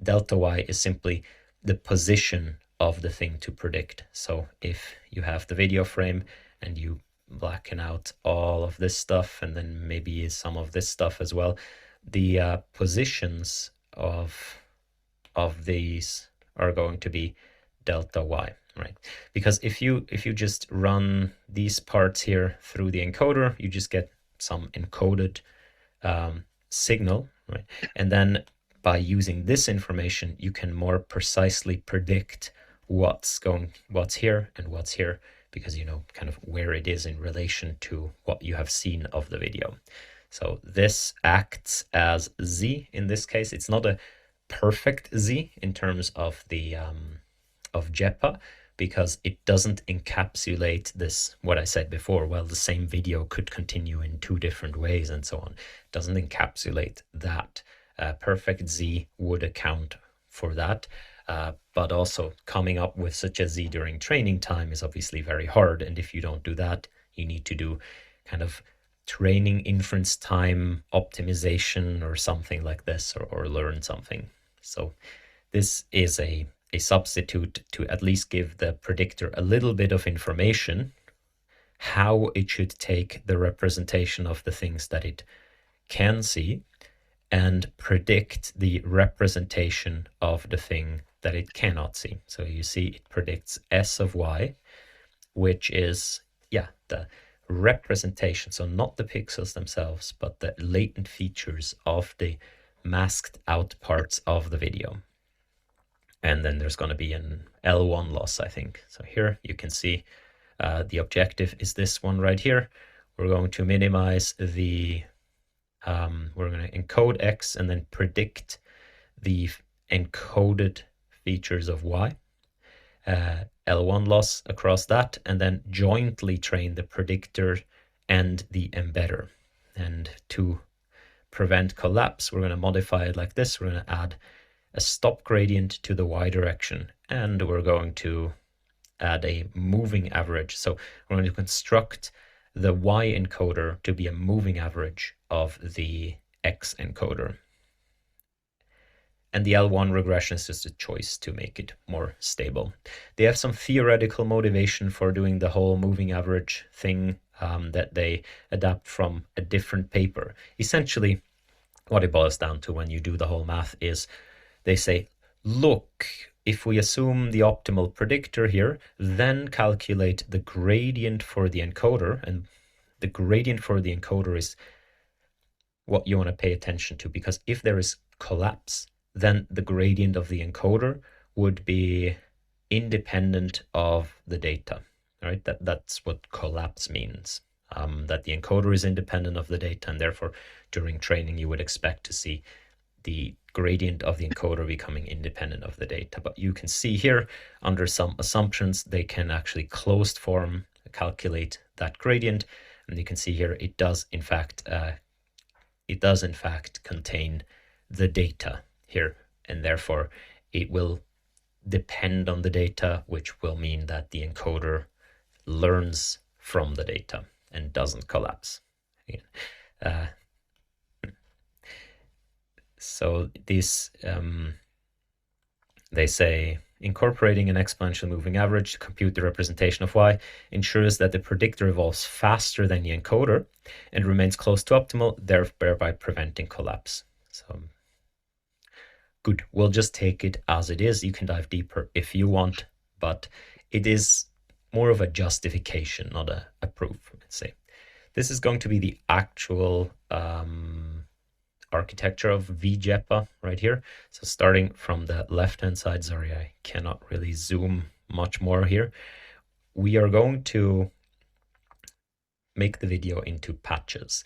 Delta Y is simply the position of the thing to predict. So if you have the video frame and you blacken out all of this stuff and then maybe some of this stuff as well, the positions of these are going to be delta Y, right? Because if you just run these parts here through the encoder, you just get some encoded signal, right? And then by using this information, you can more precisely predict what's here and what's here, because you know kind of where it is in relation to what you have seen of the video. So this acts as Z in this case. It's not a perfect Z in terms of the of JEPA, because it doesn't encapsulate this, what I said before, well, the same video could continue in two different ways and so on. It doesn't encapsulate that. Perfect Z would account for that, but also coming up with such a Z during training time is obviously very hard, and if you don't do that, you need to do kind of training inference time optimization or something like this, or learn something. So this is a substitute to at least give the predictor a little bit of information, how it should take the representation of the things that it can see and predict the representation of the thing that it cannot see. So you see it predicts S of Y, which is, yeah, the representation. So not the pixels themselves, but the latent features of the masked out parts of the video. And then there's going to be an L1 loss, I think. So here you can see the objective is this one right here. We're going to minimize the, we're going to encode X and then predict the encoded features of Y. L1 loss across that, and then jointly train the predictor and the embedder. And to prevent collapse, we're going to modify it like this. We're going to add a stop gradient to the Y direction, and we're going to add a moving average. So we're going to construct the Y encoder to be a moving average of the X encoder. And the L1 regression is just a choice to make it more stable. They have some theoretical motivation for doing the whole moving average thing that they adapt from a different paper. Essentially, what it boils down to when you do the whole math is they say, look, if we assume the optimal predictor here, then calculate the gradient for the encoder. And the gradient for the encoder is what you want to pay attention to, because if there is collapse, then the gradient of the encoder would be independent of the data, right? That's what collapse means, that the encoder is independent of the data, and therefore during training you would expect to see the gradient of the encoder becoming independent of the data. But you can see here, under some assumptions, they can actually closed form calculate that gradient, and you can see here it does in fact it does in fact contain the data here, and therefore it will depend on the data, which will mean that the encoder learns from the data and doesn't collapse. So this, they say, incorporating an exponential moving average to compute the representation of y ensures that the predictor evolves faster than the encoder and remains close to optimal, thereby preventing collapse. So good, we'll just take it as it is. You can dive deeper if you want, but it is more of a justification, not a proof, let's say. This is going to be the actual architecture of V-JEPA right here. So starting from the left-hand side, sorry, I cannot really zoom much more here. We are going to make the video into patches.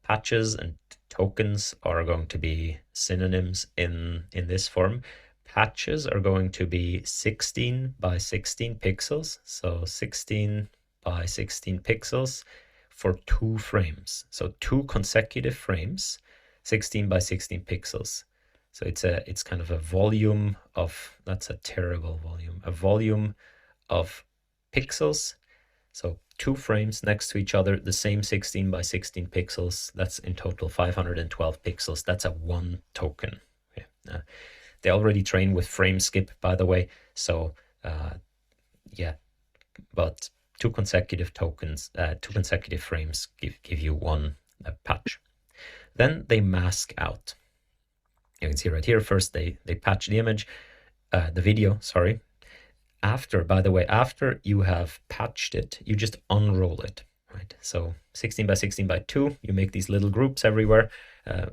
Patches and tokens are going to be synonyms in this form. Patches are going to be 16 by 16 pixels. So 16 by 16 pixels for 2 frames. So 2 consecutive frames, 16 by 16 pixels. So it's kind of a volume of, that's a terrible volume, a volume of pixels. So 2 frames next to each other, the same 16 by 16 pixels. That's in total 512 pixels. That's a 1 token. Okay. They already train with frame skip, by the way. So yeah, but 2 consecutive tokens, 2 consecutive frames give you 1 patch. Then they mask out. You can see right here, first they patch the image, the video, sorry. After, by the way, after you have patched it, you just unroll it, right? So 16 by 16 by 2, you make these little groups everywhere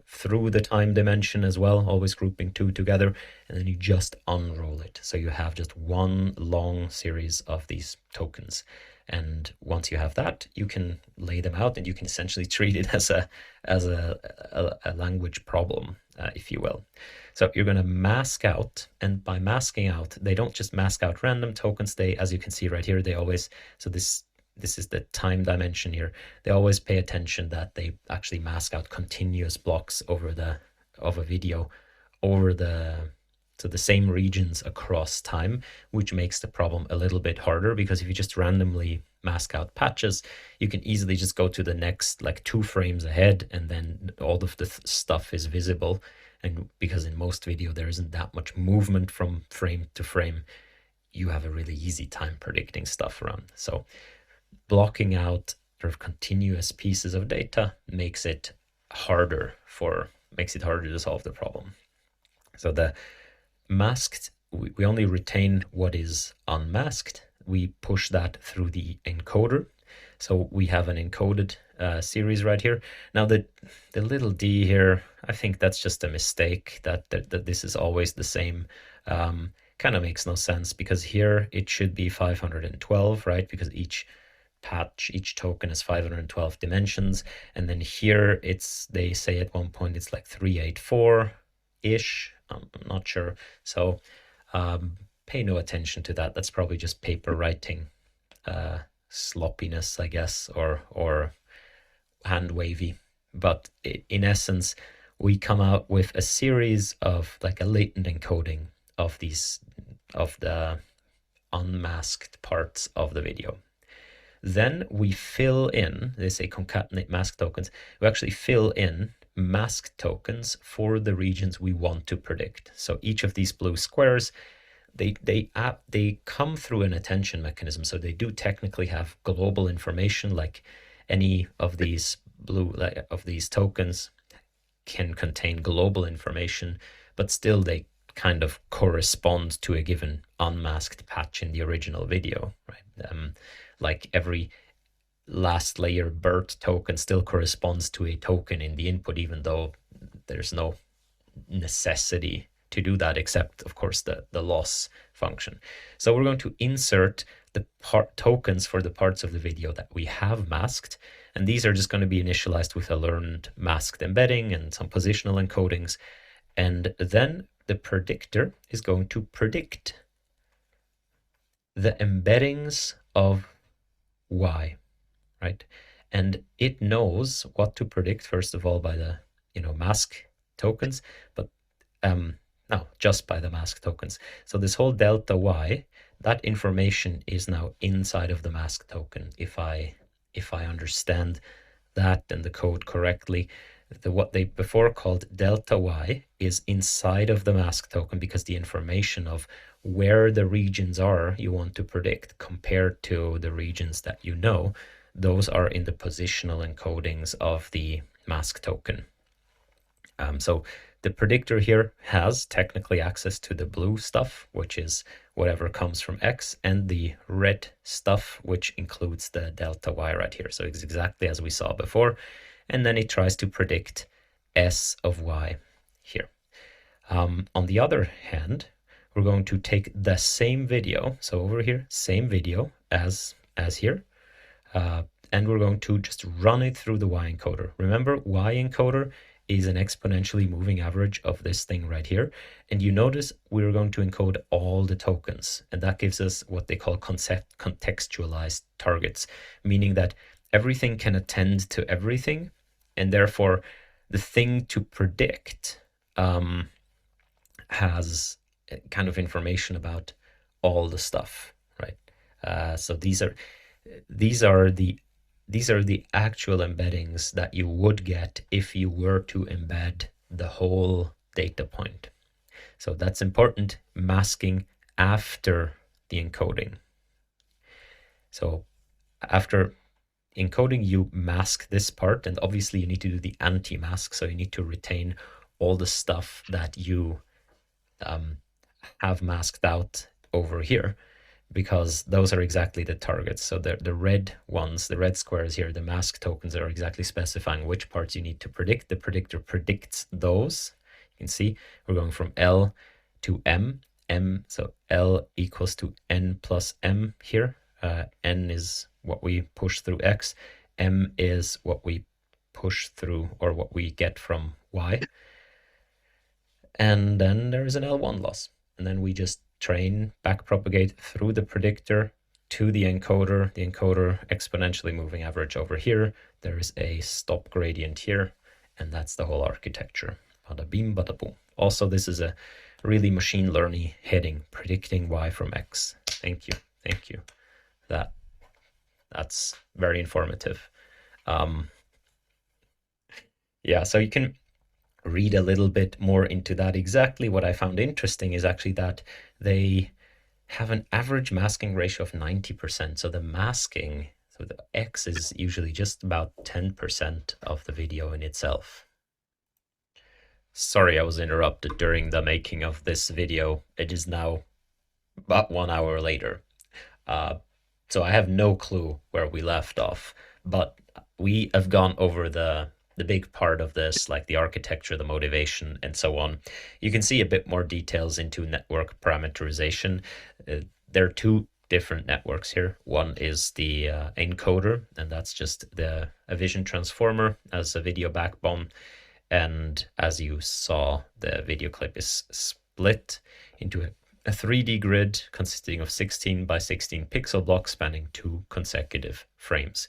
through the time dimension as well, always grouping 2 together, and then you just unroll it. So you have just 1 long series of these tokens. And once you have that, you can lay them out and you can essentially treat it as a language problem, if you will. So you're going to mask out, and by masking out, they don't just mask out random tokens. They, as you can see right here, they always, so this is the time dimension here. They always pay attention that they actually mask out continuous blocks over of a video over the same regions across time, which makes the problem a little bit harder, because if you just randomly mask out patches, you can easily just go to the next like 2 frames ahead, and then all of the stuff is visible. And because in most video there isn't that much movement from frame to frame, you have a really easy time predicting stuff around. So blocking out sort of continuous pieces of data makes it harder to solve the problem. So the masked, we only retain what is unmasked. We push that through the encoder. So we have an encoded series right here. Now the little d here, I think that's just a mistake, that this is always the same. Kind of makes no sense, because here it should be 512, right? Because each patch, each token is 512 dimensions. And then here they say at one point it's like 384-ish. I'm not sure. So pay no attention to that. That's probably just paper writing sloppiness, I guess, or hand wavy. But in essence, we come out with a series of like a latent encoding of the unmasked parts of the video. Then we fill in, they say concatenate mask tokens, we actually fill in masked tokens for the regions we want to predict. So each of these blue squares, they come through an attention mechanism. So they do technically have global information, like any of these tokens can contain global information, but still they kind of correspond to a given unmasked patch in the original video, right? Like every last layer BERT token still corresponds to a token in the input, even though there's no necessity to do that, except of course the loss function. So we're going to insert the tokens for the parts of the video that we have masked, and these are just going to be initialized with a learned masked embedding and some positional encodings, and then the predictor is going to predict the embeddings of y, right? And it knows what to predict, first of all, by the mask tokens, but no, just by the mask tokens. So this whole delta y, that information is now inside of the mask token. If I understand that and the code correctly, what they before called delta y is inside of the mask token, because the information of where the regions are you want to predict compared to the regions that you know, those are in the positional encodings of the mask token. So the predictor here has technically access to the blue stuff, which is whatever comes from X, and the red stuff, which includes the delta y right here. So it's exactly as we saw before. And then it tries to predict S of y here. On the other hand, we're going to take the same video. So over here, same video as here. And we're going to just run it through the y encoder. Remember, y encoder is an exponentially moving average of this thing right here. And you notice we're going to encode all the tokens, and that gives us what they call contextualized targets, meaning that everything can attend to everything, and therefore the thing to predict has kind of information about all the stuff, right? So these are the actual embeddings that you would get if you were to embed the whole data point. So that's important, masking after the encoding. So after encoding, you mask this part, and obviously you need to do the anti-mask, so you need to retain all the stuff that you have masked out over here, because those are exactly the targets. So the red ones, the red squares here, the mask tokens are exactly specifying which parts you need to predict. The predictor predicts those. You can see we're going from L to M. So L equals to N plus M here. N is what we push through X. M is what we push through, or what we get from Y. And then there is an L1 loss. And then we just train, backpropagate through the predictor to the encoder exponentially moving average over here. There is a stop gradient here, and that's the whole architecture. Bada bing, bada boom. Also, this is a really machine learning heading, predicting Y from X. Thank you. That's very informative. Yeah, so you can read a little bit more into that. Exactly what I found interesting is actually that they have an average masking ratio of 90%. So the masking, so the X is usually just about 10% of the video in itself. Sorry, I was interrupted during the making of this video. It is now about 1 hour later. So I have no clue where we left off, but we have gone over the big part of this, like the architecture, the motivation, and so on. You can see a bit more details into network parameterization. There are two different networks here. One is the encoder, and that's just a vision transformer as a video backbone. And as you saw, the video clip is split into a 3D grid consisting of 16 by 16 pixel blocks spanning 2 consecutive frames.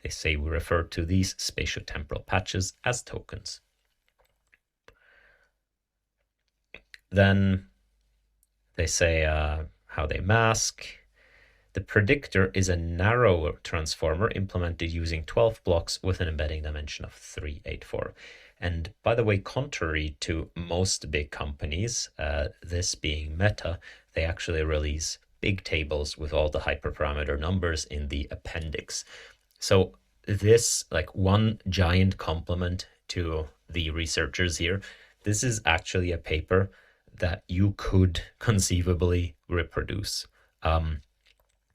They say we refer to these spatio-temporal patches as tokens. Then they say how they mask. The predictor is a narrow transformer implemented using 12 blocks with an embedding dimension of 384. And by the way, contrary to most big companies, this being Meta, they actually release big tables with all the hyperparameter numbers in the appendix. So this, like, one giant compliment to the researchers here, this is actually a paper that you could conceivably reproduce.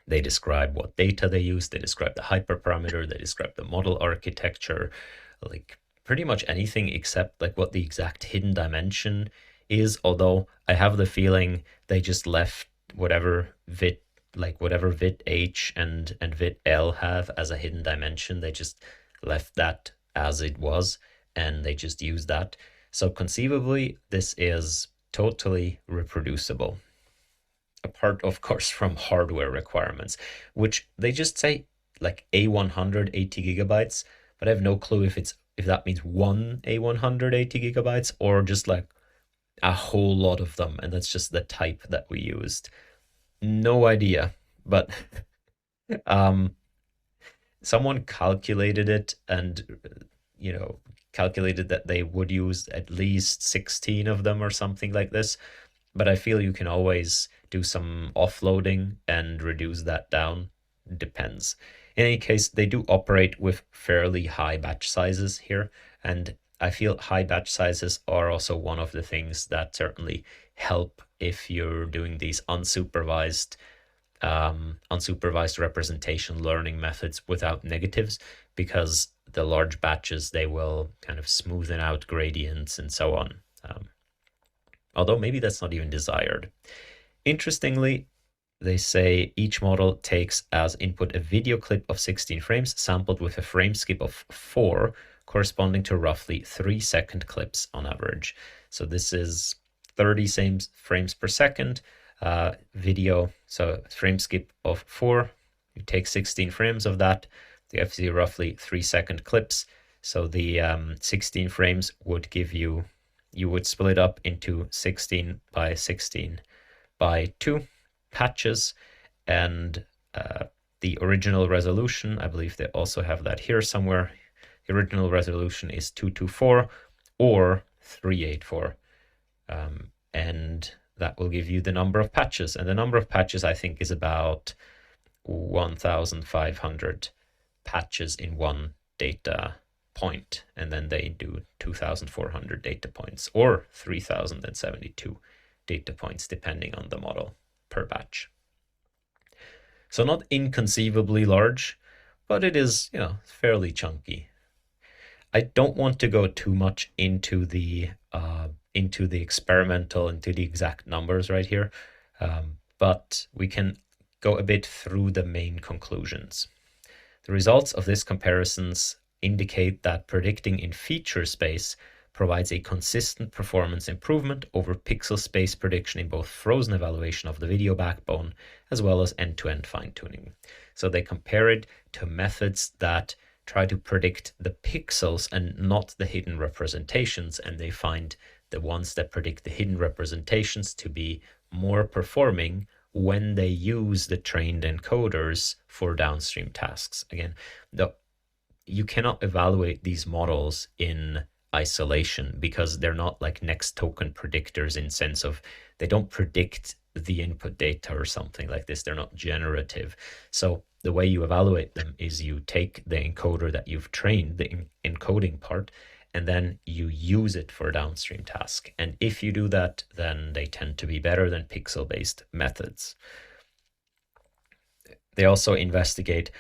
They describe what data they use, they describe the hyperparameter, they describe the model architecture, like pretty much anything except like what the exact hidden dimension is, although I have the feeling they just left whatever VIT H and VIT L have as a hidden dimension. They just left that as it was, and they just used that. So conceivably, this is totally reproducible. Apart, of course, from hardware requirements, which they just say like A100 80 gigabytes, but I have no clue if it's if that means one A180 gigabytes or just like a whole lot of them, and that's just the type that we used. No idea, but someone calculated it and, calculated that they would use at least 16 of them or something like this. But I feel you can always do some offloading and reduce that down. Depends. In any case, they do operate with fairly high batch sizes here, and I feel high batch sizes are also one of the things that certainly help if you're doing these unsupervised representation learning methods without negatives, because the large batches, they will kind of smoothen out gradients and so on. Although maybe that's not even desired. Interestingly, they say each model takes as input a video clip of 16 frames sampled with a frame skip of 4, corresponding to roughly 3-second clips on average. So this is 30 frames per second video. So frame skip of 4, you take 16 frames of that, you have to see roughly 3-second clips. So the 16 frames would give you would split up into 16 by 16 by 2 patches, and the original resolution, I believe they also have that here somewhere. The original resolution is 224 or 384, and that will give you the number of patches. And the number of patches, I think, is about 1,500 patches in one data point, and then they do 2,400 data points or 3,072 data points depending on the model per batch. So not inconceivably large, but it is, fairly chunky. I don't want to go too much into the experimental, into the exact numbers right here, but we can go a bit through the main conclusions. The results of these comparisons indicate that predicting in feature space provides a consistent performance improvement over pixel space prediction in both frozen evaluation of the video backbone as well as end-to-end fine-tuning. So they compare it to methods that try to predict the pixels and not the hidden representations, and they find the ones that predict the hidden representations to be more performing when they use the trained encoders for downstream tasks. Again, you cannot evaluate these models in isolation because they're not like next token predictors in sense of they don't predict the input data or something like this. They're not generative. So the way you evaluate them is you take the encoder that you've trained, the encoding part, and then you use it for a downstream task. And if you do that, then they tend to be better than pixel-based methods. They also investigate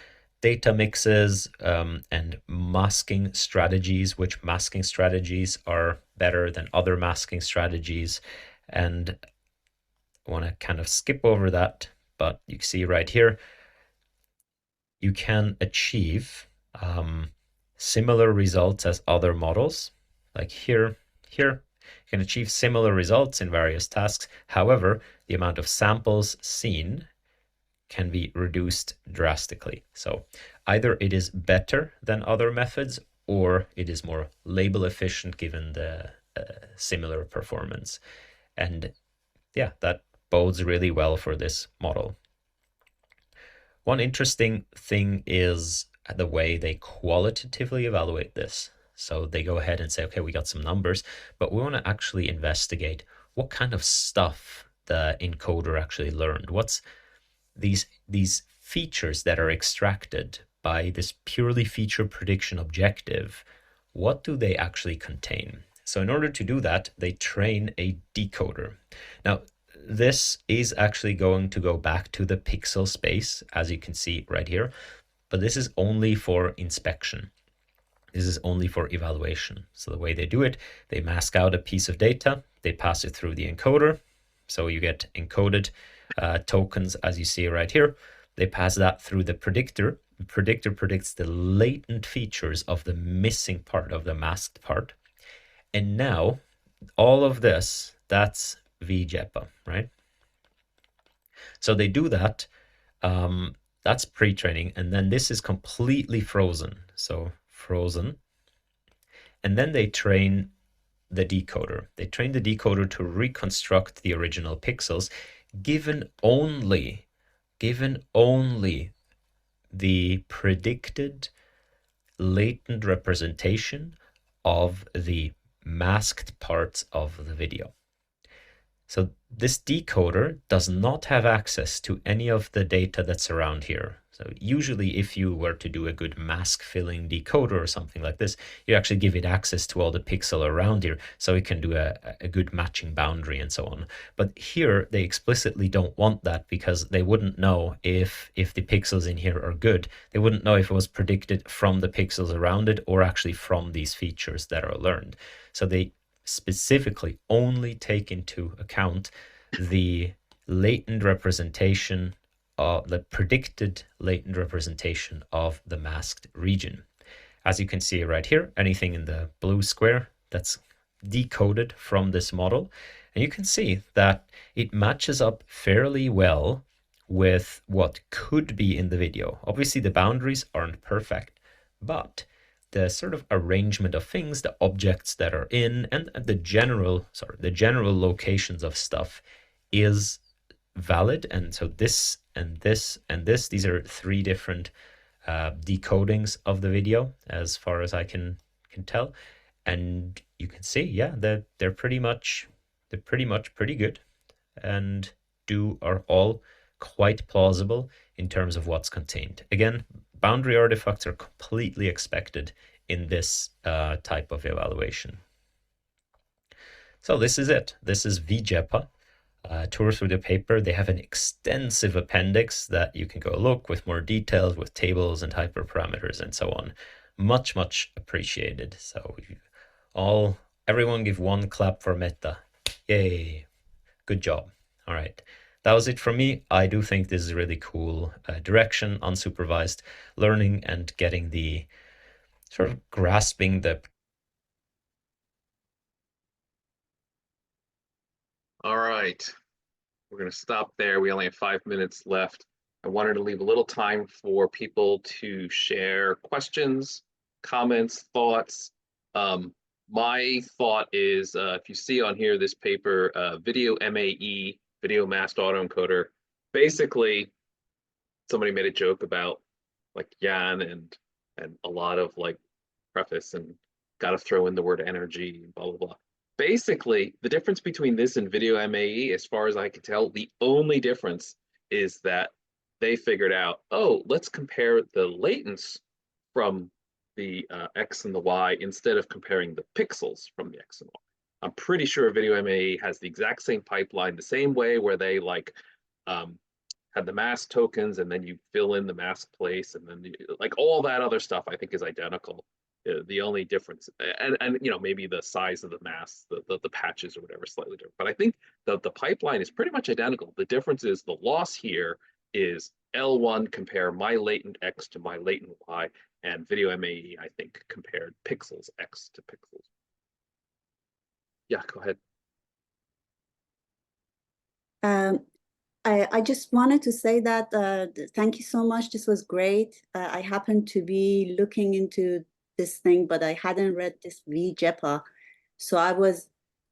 data mixes and masking strategies, which masking strategies are better than other masking strategies. And I want to kind of skip over that, but you see right here, you can achieve similar results as other models. Like here, you can achieve similar results in various tasks. However, the amount of samples seen can be reduced drastically. So either it is better than other methods or it is more label efficient given the similar performance. And yeah, that bodes really well for this model. One interesting thing is the way they qualitatively evaluate this. So they go ahead and say, okay, we got some numbers, but we want to actually investigate what kind of stuff the encoder actually learned. What's these features that are extracted by this purely feature prediction objective, what do they actually contain? So in order to do that, they train a decoder. Now, this is actually going to go back to the pixel space, as you can see right here, but this is only for inspection. This is only for evaluation. So the way they do it, they mask out a piece of data, they pass it through the encoder, so you get encoded tokens as you see right here. They pass that through the predictor. The predictor predicts the latent features of the missing part, of the masked part. And now all of this, that's V-JEPA, right? So they do that. That's pre-training, and then this is completely frozen. So frozen. and then they train the decoder. They train the decoder to reconstruct the original pixels, given only the predicted latent representation of the masked parts of the video. So this decoder does not have access to any of the data that's around here. So usually if you were to do a good mask filling decoder or something like this, you actually give it access to all the pixel around here so it can do a good matching boundary and so on. But here they explicitly don't want that, because they wouldn't know if the pixels in here are good. They wouldn't know if it was predicted from the pixels around it or actually from these features that are learned. So they specifically only take into account the latent representation, the predicted latent representation of the masked region. As you can see right here, anything in the blue square, that's decoded from this model. And you can see that it matches up fairly well with what could be in the video. Obviously the boundaries aren't perfect, but the sort of arrangement of things, the objects that are in, and the general locations of stuff is valid. And so this and this and this, these are three different decodings of the video as far as I can tell. And you can see, yeah, they're pretty much pretty good, and are all quite plausible in terms of what's contained. Again, boundary artifacts are completely expected in this type of evaluation. So this is it. This is V-JEPA. Tour through the paper. They have an extensive appendix that you can go look with more details, with tables and hyperparameters and so on. Much, much appreciated. So everyone give one clap for Meta. Yay. Good job. All right. That was it from me. I do think this is really cool direction, unsupervised learning, and getting the sort of grasping the. All right, we're going to stop there. We only have 5 minutes left. I wanted to leave a little time for people to share questions, comments, thoughts. My thought is, if you see on here this paper, video MAE, video masked autoencoder, basically somebody made a joke about like Yan and a lot of like preface and got to throw in the word energy and blah, blah, blah. Basically, the difference between this and video MAE, as far as I can tell, the only difference is that they figured out, oh, let's compare the latents from the X and the Y instead of comparing the pixels from the X and Y. I'm pretty sure video MAE has the exact same pipeline, the same way where they like had the mask tokens and then you fill in the mask place, and then like all that other stuff I think is identical. The only difference, and you know, maybe the size of the masks, the patches or whatever, slightly different. But I think the pipeline is pretty much identical. The difference is the loss here is L1 compare my latent X to my latent Y, and video MAE I think compared pixels X to pixels. Yeah, go ahead. I just wanted to say that thank you so much. This was great. I happened to be looking into this thing, but I hadn't read this V-JEPA. So I was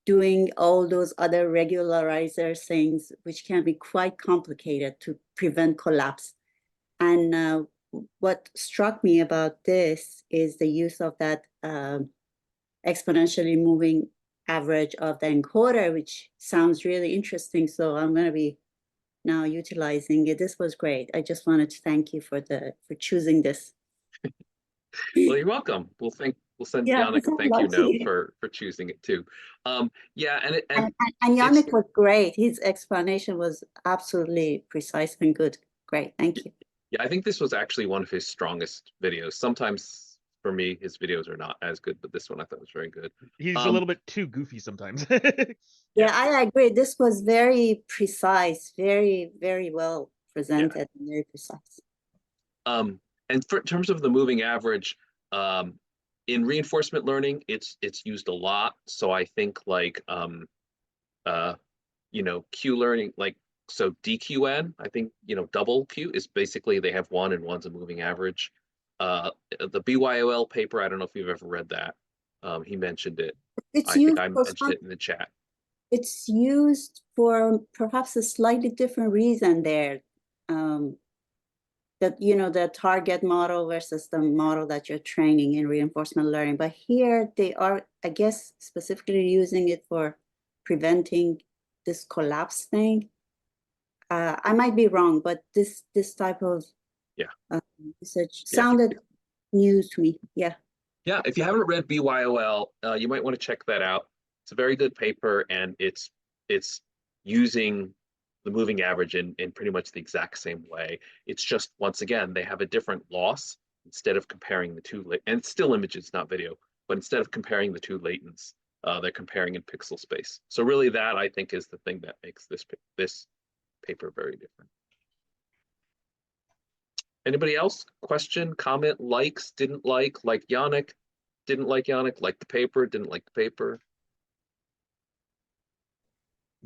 doing all those other regularizer things, which can be quite complicated to prevent collapse. And what struck me about this is the use of that exponentially moving average of the encoder, which sounds really interesting. So I'm going to be now utilizing it. This was great. I just wanted to thank you for choosing this. Well, you're welcome. We'll send Yannic a thank you note for choosing it too. Yeah, and Yannic was great. His explanation was absolutely precise and good. Great, thank you. Yeah, I think this was actually one of his strongest videos. Sometimes for me, his videos are not as good, but this one I thought was very good. He's a little bit too goofy sometimes. Yeah, I agree. This was very precise, very, very well presented, and very precise. And in terms of the moving average, in reinforcement learning, it's used a lot. So I think like you know, Q learning, like so DQN, I think, you know, double Q is basically they have one and one's a moving average. The BYOL paper, I don't know if you've ever read that. He mentioned it. It's I think used I for mentioned it in the chat. It's used for perhaps a slightly different reason there. That, you know, the target model versus the model that you're training in reinforcement learning. But here they are, I guess, specifically using it for preventing this collapse thing. I might be wrong, but this type of research sounded new to me. Yeah. Yeah, if you haven't read BYOL, you might want to check that out. It's a very good paper, and it's using the moving average in pretty much the exact same way. It's just, once again, they have a different loss. Instead of comparing the two, and it's still images, not video, but instead of comparing the two latents, they're comparing in pixel space. So really that, I think, is the thing that makes this paper very different. Anybody else? Question, comment, likes, didn't like Yannic, didn't like Yannic, liked the paper, didn't like the paper.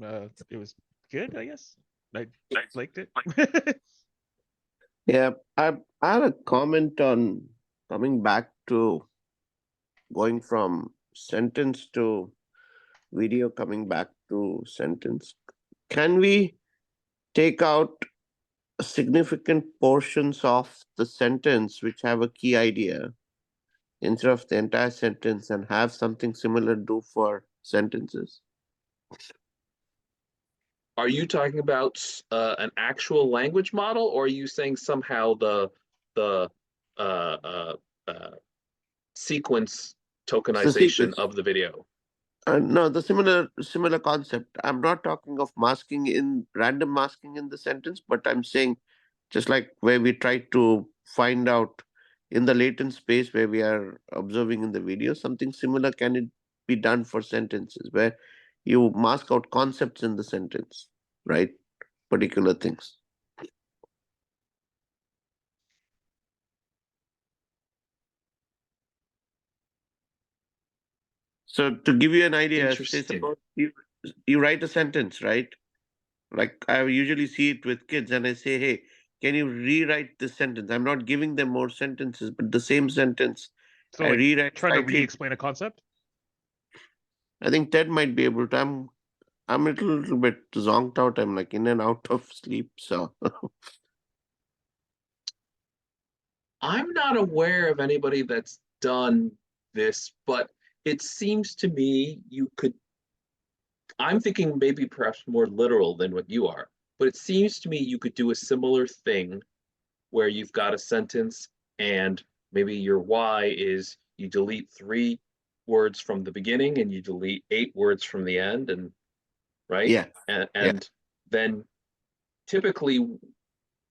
It was good, I guess. I liked it. Yeah, I had a comment on coming back to going from sentence to video, coming back to sentence. Can we take out significant portions of the sentence which have a key idea instead of the entire sentence and have something similar do for sentences? Are you talking about an actual language model, or are you saying somehow the sequence tokenization of the video? No, the similar concept. I'm not talking of random masking in the sentence, but I'm saying just like where we try to find out in the latent space where we are observing in the video, something similar can it be done for sentences where you mask out concepts in the sentence, right? Particular things. So to give you an idea, say suppose you write a sentence, right? Like I usually see it with kids and I say, hey, can you rewrite this sentence? I'm not giving them more sentences, but the same sentence. So I like rewrite trying to slightly. re-explain a concept? I think Ted might be able to. I'm a little bit zonked out. I'm like in and out of sleep. So I'm not aware of anybody that's done this, but it seems to me I'm thinking maybe perhaps more literal than what you are, but it seems to me you could do a similar thing where you've got a sentence and maybe your why is you delete 3 words from the beginning and you delete 8 words from the end, and right? yeah. And then typically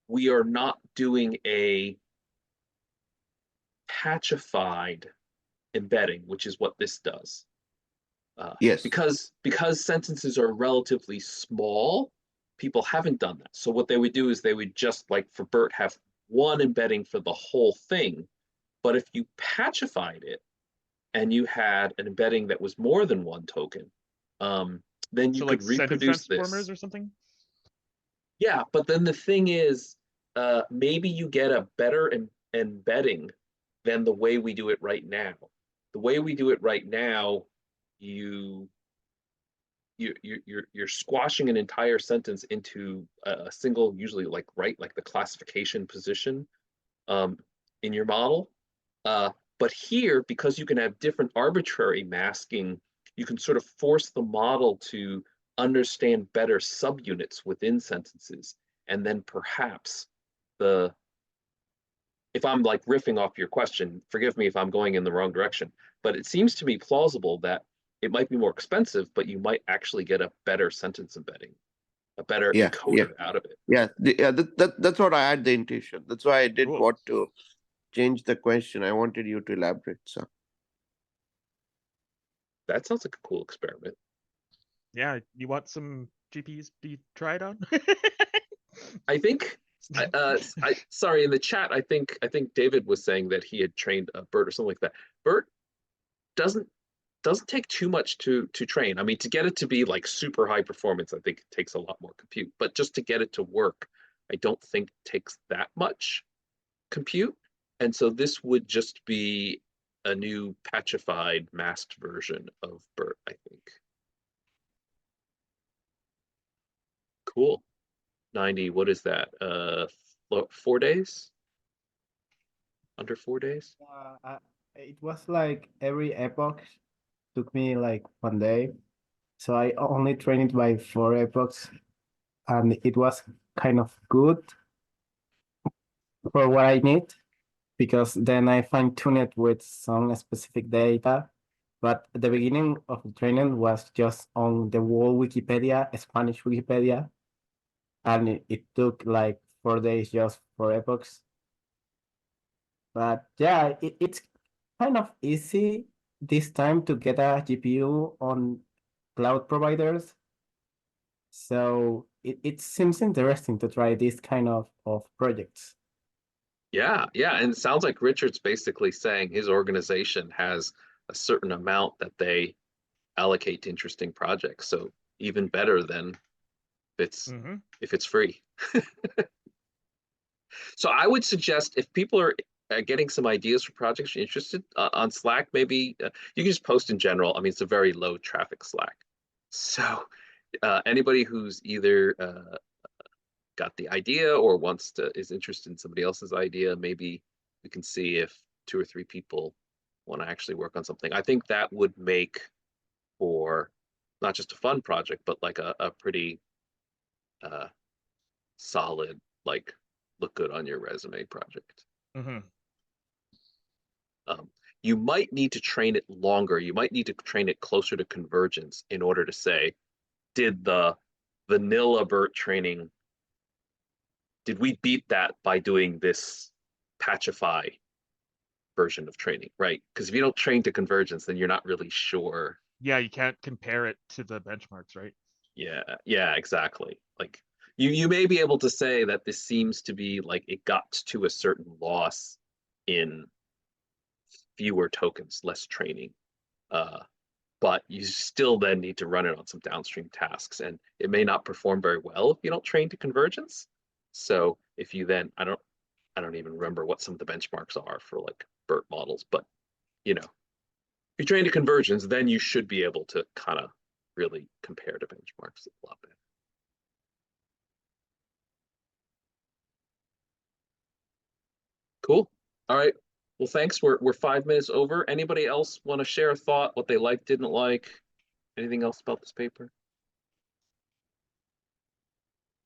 we are not doing a patchified embedding, which is what this does. Yes. Because sentences are relatively small, people haven't done that. So what they would do is they would just, like for BERT, have one embedding for the whole thing. But if you patchified it and you had an embedding that was more than one token, then you could like reproduce transformers this. or something? Yeah, but then the thing is, maybe you get a better embedding than the way we do it right now. The way we do it right now, you're squashing an entire sentence into a single, usually like the classification position in your model. But here, because you can have different arbitrary masking, you can sort of force the model to understand better subunits within sentences. And then perhaps if I'm like riffing off your question, forgive me if I'm going in the wrong direction, but it seems to me plausible that it might be more expensive, but you might actually get a better sentence embedding, a better encoder out of it. Yeah, that's what I had the intention. That's why I did want to change the question. I wanted you to elaborate. So that sounds like a cool experiment. Yeah, you want some GPs to be tried on? I think sorry, in the chat, I think David was saying that he had trained a BERT or something like that. BERT doesn't take too much to train. I mean, to get it to be like super high performance, I think it takes a lot more compute. But just to get it to work, I don't think takes that much compute. And so this would just be a new patchified masked version of BERT, I think. Cool. 90, what is that? 4 days? Under 4 days? It was like every epoch took me like 1 day. So I only trained it by 4 epochs, and it was kind of good for what I need, because then I fine-tune it with some specific data. But the beginning of the training was just on the whole Wikipedia, Spanish Wikipedia, and it took like 4 days just for epochs. But yeah, it's kind of easy this time to get a GPU on cloud providers. So it seems interesting to try this kind of projects. Yeah, and it sounds like Richard's basically saying his organization has a certain amount that they allocate to interesting projects. So even better than if it's free. So I would suggest, if people are getting some ideas for projects you're interested on Slack, maybe you can just post in general. I mean, it's a very low traffic Slack. So anybody who's either got the idea or is interested in somebody else's idea, maybe we can see if 2 or 3 people want to actually work on something. I think that would make for not just a fun project, but like a pretty solid, like, look good on your resume project. You might need to train it longer. You might need to train it closer to convergence in order to say, did the vanilla BERT training, did we beat that by doing this patchify version of training, right? Because if you don't train to convergence, then you're not really sure. Yeah, you can't compare it to the benchmarks, right? Yeah, exactly. Like you may be able to say that this seems to be like it got to a certain loss in fewer tokens, less training. But you still then need to run it on some downstream tasks, and it may not perform very well if you don't train to convergence. So if you then, I don't even remember what some of the benchmarks are for like BERT models, but if you train to convergence, then you should be able to kind of really compare to benchmarks a lot better. Cool. All right. Well, thanks. We're 5 minutes over. Anybody else want to share a thought, what they liked, didn't like? Anything else about this paper?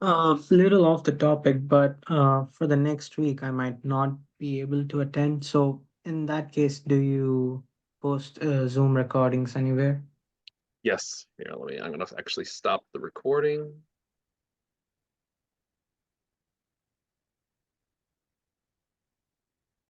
Little off the topic, but for the next week, I might not be able to attend. So in that case, do you post Zoom recordings anywhere? Yes. Here, I'm going to actually stop the recording.